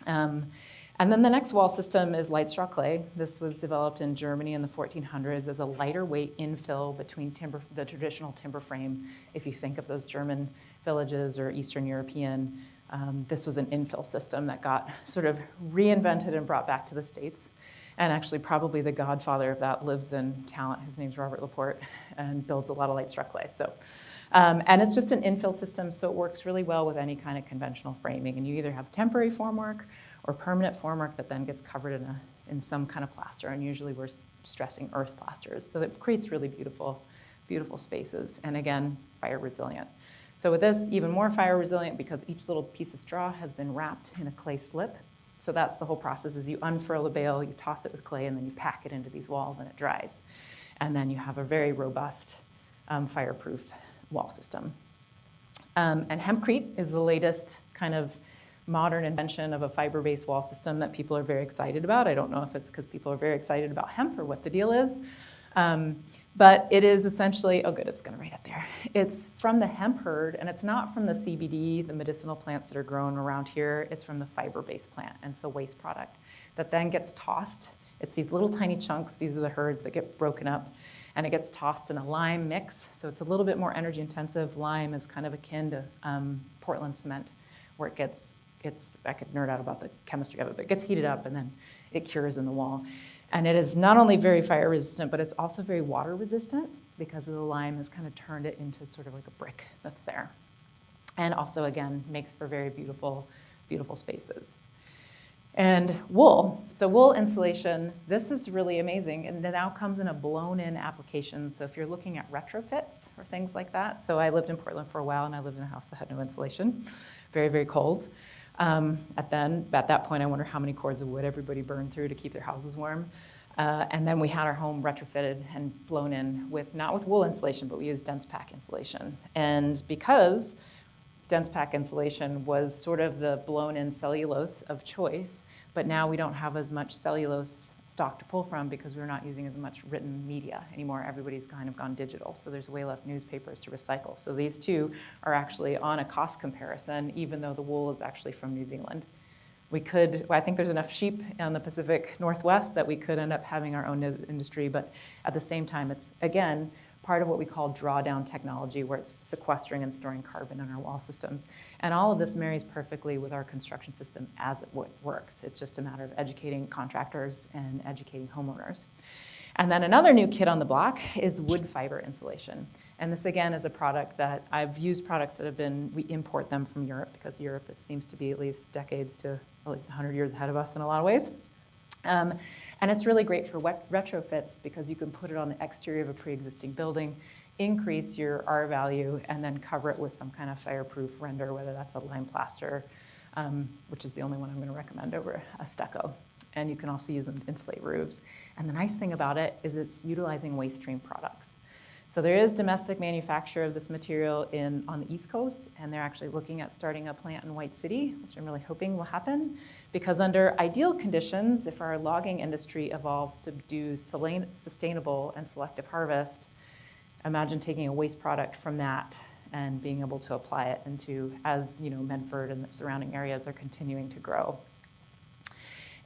Speaker 11: And then the next wall system is light straw clay. This was developed in Germany in the 1400s as a lighter weight infill between the traditional timber frame. If you think of those German villages or Eastern European, this was an infill system that got sort of reinvented and brought back to the States. And actually probably the godfather of that lives in Talent. His name's Robert Laporte and builds a lot of light straw clay. So, and it's just an infill system, so it works really well with any kind of conventional framing. And you either have temporary formwork or permanent formwork that then gets covered in some kind of plaster. And usually we're stressing earth plasters. So it creates really beautiful, beautiful spaces. And again, fire resilient. So with this, even more fire resilient because each little piece of straw has been wrapped in a clay slip. So that's the whole process is you unfurl the bale, you toss it with clay, and then you pack it into these walls and it dries. And then you have a very robust fireproof wall system. And hempcrete is the latest kind of modern invention of a fiber-based wall system that people are very excited about. I don't know if it's because people are very excited about hemp or what the deal is. But it is essentially, oh good, it's gonna right up there. It's from the hemp herd, and it's not from the CBD, the medicinal plants that are grown around here. It's from the fiber-based plant, and it's a waste product that then gets tossed. It's these little tiny chunks. These are the herds that get broken up, and it gets tossed in a lime mix. So it's a little bit more energy intensive. Lime is kind of akin to Portland cement, where it gets, I could nerd out about the chemistry of it, but it gets heated up and then it cures in the wall. And it is not only very fire resistant, but it's also very water resistant because of the lime has kind of turned it into sort of like a brick that's there. And also, again, makes for very beautiful, beautiful spaces. And wool. So wool insulation, this is really amazing. And it now comes in a blown-in application. So if you're looking at retrofits or things like that. So I lived in Portland for a while, and I lived in a house that had no insulation. Very, very cold. At that point, I wonder how many cords of wood everybody burned through to keep their houses warm. And then we had our home retrofitted and blown in with, not with wool insulation, but we used dense pack insulation. And because dense pack insulation was sort of the blown-in cellulose of choice, but now we don't have as much cellulose stock to pull from because we're not using as much written media anymore. Everybody's kind of gone digital, so there's way less newspapers to recycle. So these two are actually on a cost comparison, even though the wool is actually from New Zealand. I think there's enough sheep on the Pacific Northwest that we could end up having our own industry, but at the same time, it's, again, part of what we call drawdown technology, where it's sequestering and storing carbon in our wall systems. And all of this marries perfectly with our construction system as it works. It's just a matter of educating contractors and educating homeowners. And then another new kid on the block is wood fiber insulation. And this, again, is a product that I've used products that have been, we import them from Europe because Europe seems to be at least decades to at least 100 years ahead of us in a lot of ways. And it's really great for retrofits because you can put it on the exterior of a pre-existing building, increase your R value, and then cover it with some kind of fireproof render, whether that's a lime plaster, which is the only one I'm going to recommend over a stucco. And you can also use them to insulate roofs. And the nice thing about it is it's utilizing waste stream products. So there is domestic manufacture of this material on the East Coast, and they're actually looking at starting a plant in White City, which I'm really hoping will happen, because under ideal conditions, if our logging industry evolves to do sustainable and selective harvest, imagine taking a waste product from that and being able to apply it into, as Medford and the surrounding areas are continuing to grow.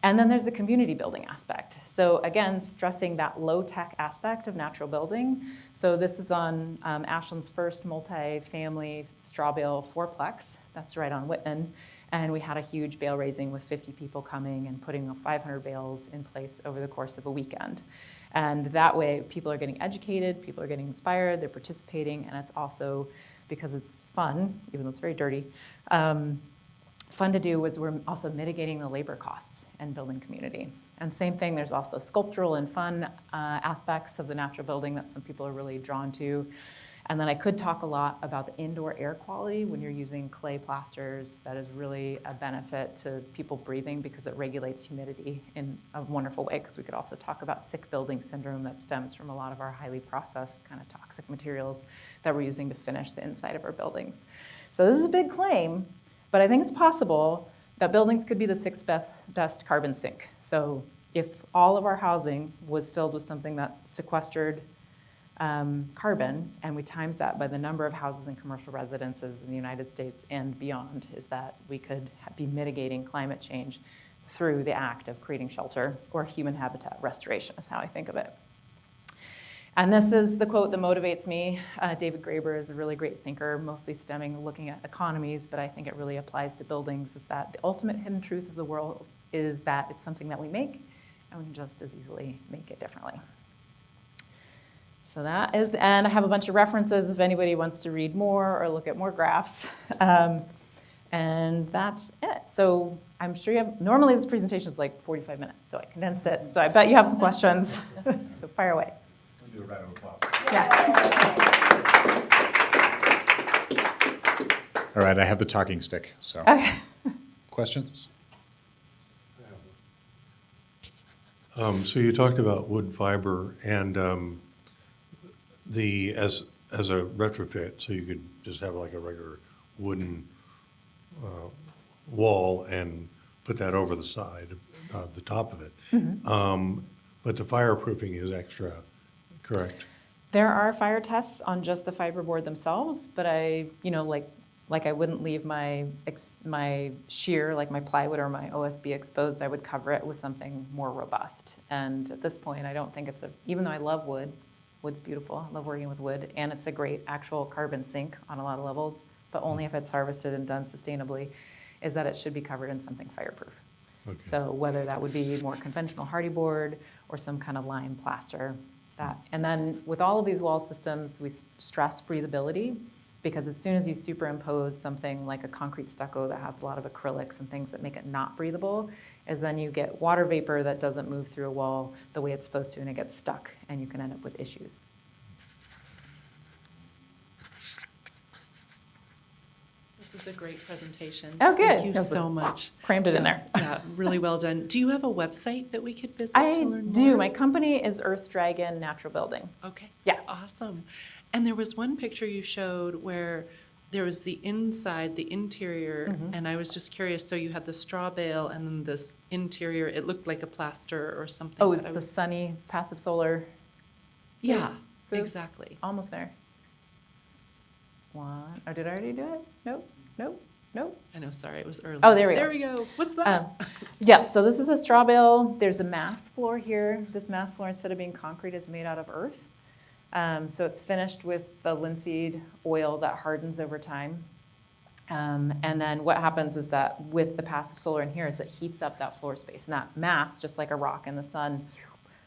Speaker 11: And then there's the community building aspect. So again, stressing that low-tech aspect of natural building. So this is on Ashland's first multi-family straw bale fourplex. That's right on Whitman. And we had a huge bale raising with 50 people coming and putting 500 bales in place over the course of a weekend. And that way, people are getting educated, people are getting inspired, they're participating, and it's also, because it's fun, even though it's very dirty, fun to do, was we're also mitigating the labor costs and building community. And same thing, there's also sculptural and fun aspects of the natural building that some people are really drawn to. And then I could talk a lot about the indoor air quality when you're using clay plasters. That is really a benefit to people breathing because it regulates humidity in a wonderful way, because we could also talk about sick building syndrome that stems from a lot of our highly processed kind of toxic materials that we're using to finish the inside of our buildings. So this is a big claim, but I think it's possible that buildings could be the sixth best carbon sink. So if all of our housing was filled with something that sequestered carbon, and we times that by the number of houses and commercial residences in the United States and beyond, is that we could be mitigating climate change through the act of creating shelter, or human habitat restoration is how I think of it. And this is the quote that motivates me. David Graeber is a really great thinker, mostly looking at economies, but I think it really applies to buildings, is that the ultimate hidden truth of the world is that it's something that we make, and we can just as easily make it differently. So that is the end. I have a bunch of references if anybody wants to read more or look at more graphs. And that's it. So I'm sure you have, normally this presentation is like 45 minutes, so I condensed it. So I bet you have some questions. So fire away.
Speaker 2: We'll do a round of applause.
Speaker 11: Yeah.
Speaker 1: All right, I have the talking stick, so.
Speaker 11: Okay.
Speaker 1: Questions?
Speaker 2: So you talked about wood fiber and as a retrofit, so you could just have like a regular wooden wall and put that over the side, the top of it.
Speaker 11: Mm-hmm.
Speaker 2: But the fireproofing is extra, correct?
Speaker 11: There are fire tests on just the fiberboard themselves, but like I wouldn't leave my shear, like my plywood or my OSB exposed. I would cover it with something more robust. And at this point, I don't think even though I love wood, wood's beautiful, I love working with wood, and it's a great actual carbon sink on a lot of levels, but only if it's harvested and done sustainably, is that it should be covered in something fireproof.
Speaker 2: Okay.
Speaker 11: So whether that would be more conventional hardy board or some kind of lime plaster, that. And then with all of these wall systems, we stress breathability, because as soon as you superimpose something like a concrete stucco that has a lot of acrylics and things that make it not breathable, is then you get water vapor that doesn't move through a wall the way it's supposed to, and it gets stuck, and you can end up with issues.
Speaker 9: This was a great presentation.
Speaker 11: Oh, good.
Speaker 9: Thank you
Speaker 11: No,
Speaker 9: so much.
Speaker 11: Crammed it in there.
Speaker 9: Yeah, really well done. Do you have a website that we could visit to
Speaker 11: I
Speaker 9: learn more?
Speaker 11: do. My company is Earth Dragon Natural Building.
Speaker 9: Okay.
Speaker 11: Yeah.
Speaker 9: Awesome. And there was one picture you showed where there was the inside, the interior, and I was just curious, so you had the straw bale and then this interior, it looked like a plaster or something.
Speaker 11: Oh,
Speaker 9: but
Speaker 11: it's
Speaker 9: I
Speaker 11: the
Speaker 9: was-
Speaker 11: sunny passive solar.
Speaker 9: Yeah,
Speaker 11: Booth.
Speaker 9: exactly.
Speaker 11: Almost there. One. Oh, did I already do it? Nope, nope, nope.
Speaker 9: I know, sorry, it was early.
Speaker 11: Oh, there we go.
Speaker 9: There we go. What's that?
Speaker 11: Yes, so this is a straw bale. There's a mass floor here. This mass floor, instead of being concrete, is made out of earth. So it's finished with the linseed oil that hardens over time. And then what happens is that with the passive solar in here is it heats up that floor space. And that mass, just like a rock in the sun,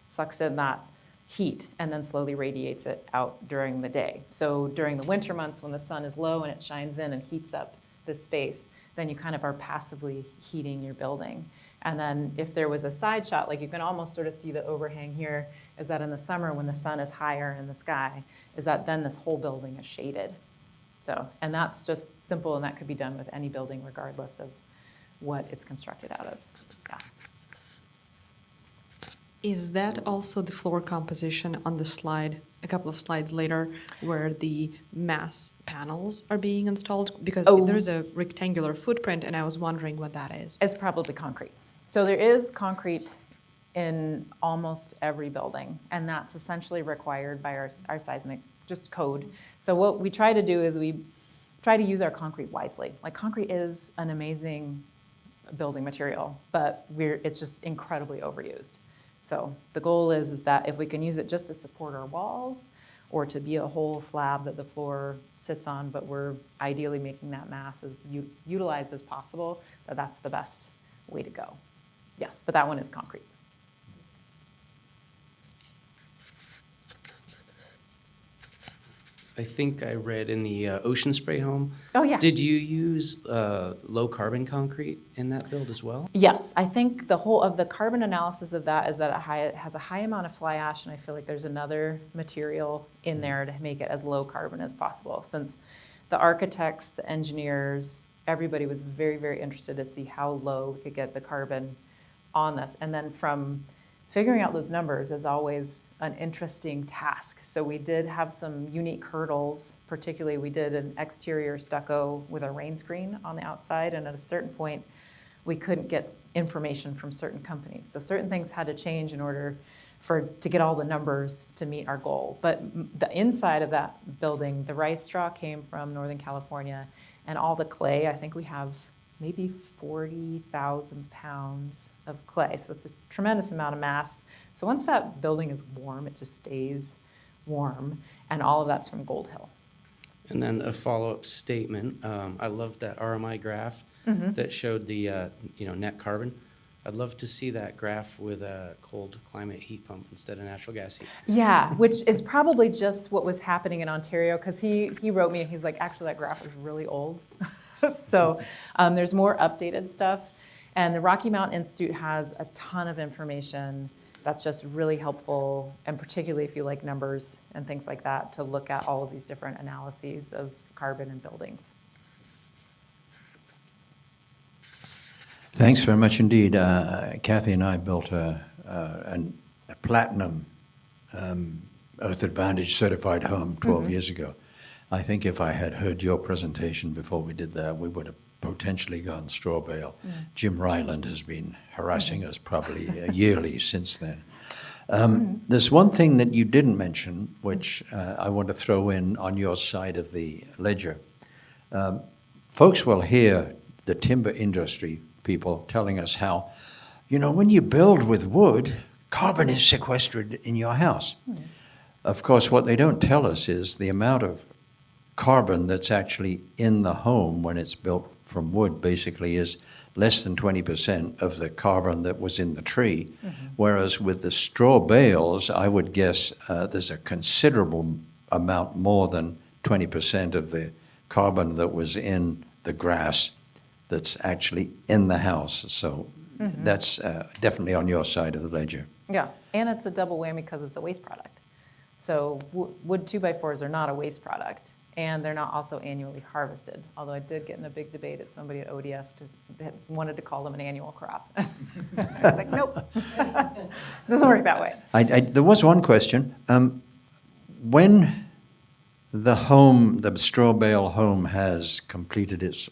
Speaker 11: sucks in that heat and then slowly radiates it out during the day. So during the winter months when the sun is low and it shines in and heats up this space, then you kind of are passively heating your building. And then if there was a side shot, like you can almost sort of see the overhang here, is that in the summer when the sun is higher in the sky, is that then this whole building is shaded. So, and that's just simple, and that could be done with any building regardless of what it's constructed out of. Yeah.
Speaker 10: Is that also the floor composition on the slide, a couple of slides later, where the mass panels are being installed? Because
Speaker 11: Oh.
Speaker 10: there's a rectangular footprint, and I was wondering what that is.
Speaker 11: It's probably concrete. So there is concrete in almost every building, and that's essentially required by our seismic just code. So what we try to do is we try to use our concrete wisely. Like concrete is an amazing building material, but it's just incredibly overused. So the goal is that if we can use it just to support our walls or to be a whole slab that the floor sits on, but we're ideally making that mass as utilized as possible, that's the best way to go. Yes, but that one is concrete.
Speaker 5: I think I read in the Ocean Spray home.
Speaker 11: Oh, yeah.
Speaker 5: Did you use low carbon concrete in that build as well?
Speaker 11: Yes, I think the whole of the carbon analysis of that is that it has a high amount of fly ash, and I feel like there's another material in there to make it as low carbon as possible. Since the architects, the engineers, everybody was very, very interested to see how low we could get the carbon on this. And then from figuring out those numbers is always an interesting task. So we did have some unique hurdles, particularly we did an exterior stucco with a rain screen on the outside, and at a certain point, we couldn't get information from certain companies. So certain things had to change in order to get all the numbers to meet our goal. But the inside of that building, the rice straw came from Northern California, and all the clay, I think we have maybe 40,000 pounds of clay. So it's a tremendous amount of mass. So once that building is warm, it just stays warm, and all of that's from Gold Hill.
Speaker 5: And then a follow-up statement. I love that RMI graph that showed the net carbon. I'd love to see that graph with a cold climate heat pump instead of natural gas heat.
Speaker 11: Yeah, which is probably just what was happening in Ontario, because he wrote me and he's like, actually that graph is really old. So there's more updated stuff. And the Rocky Mountain Institute has a ton of information that's just really helpful, and particularly if you like numbers and things like that, to look at all of these different analyses of carbon in buildings.
Speaker 7: Thanks very much indeed. Kathy and I built a platinum Earth Advantage certified home 12 years ago. I think if I had heard your presentation before we did that, we would have potentially gone straw bale. Jim Ryland has been harassing us probably yearly since then. There's one thing that you didn't mention, which I want to throw in on your side of the ledger. Folks will hear the timber industry people telling us how, when you build with wood, carbon is sequestered in your house. Of course, what they don't tell us is the amount of carbon that's actually in the home when it's built from wood basically is less than 20% of the carbon that was in the tree. Whereas with the straw bales, I would guess there's a considerable amount more than 20% of the carbon that was in the grass that's actually in the house. So that's definitely on your side of the ledger.
Speaker 11: Yeah, and it's a double whammy because it's a waste product. So wood 2x4s are not a waste product, and they're not also annually harvested. Although I did get in a big debate at somebody at ODF that wanted to call them an annual crop. I was like, nope, doesn't work that way.
Speaker 7: There was one question. When the home, the straw bale home has completed its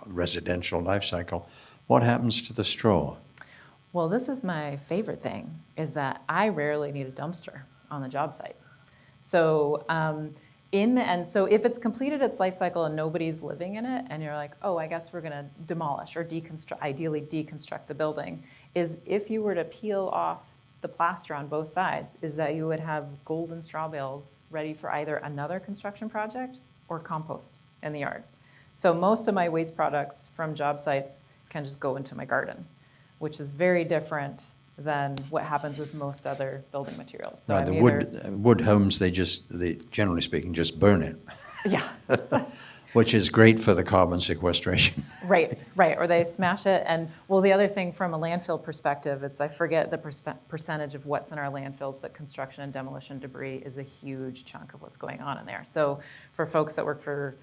Speaker 7: residential life cycle. What happens to the straw?
Speaker 11: Well, this is my favorite thing, is that I rarely need a dumpster on the job site. So in the end, so if it's completed its life cycle and nobody's living in it, and you're like, oh, I guess we're gonna demolish or deconstruct, ideally deconstruct the building, is if you were to peel off the plaster on both sides, is that you would have golden straw bales ready for either another construction project or compost in the yard. So most of my waste products from job sites can just go into my garden, which is very different than what happens with most other building materials. So
Speaker 7: Right,
Speaker 11: I'm
Speaker 7: the
Speaker 11: either-
Speaker 7: wood homes, they generally speaking, just burn it,
Speaker 11: Yeah.
Speaker 7: which is great for the carbon sequestration.
Speaker 11: Right, or they smash it, and, well, the other thing from a landfill perspective, it's, I forget the percentage of what's in our landfills, but construction and demolition debris is a huge chunk of what's going on in there. So for folks that work for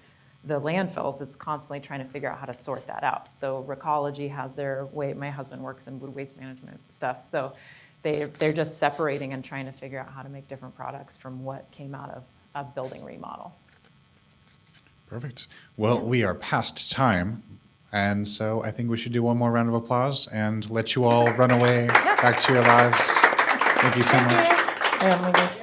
Speaker 11: the landfills, it's constantly trying to figure out how to sort that out. So Recology has their way, my husband works in wood waste management stuff, so they're just separating and trying to figure out how to make different products from what came out of a building remodel.
Speaker 1: Perfect. Well, we are past time, and so I think we should do one more round of applause and let you all run away back to your lives. Thank you so much.
Speaker 11: And we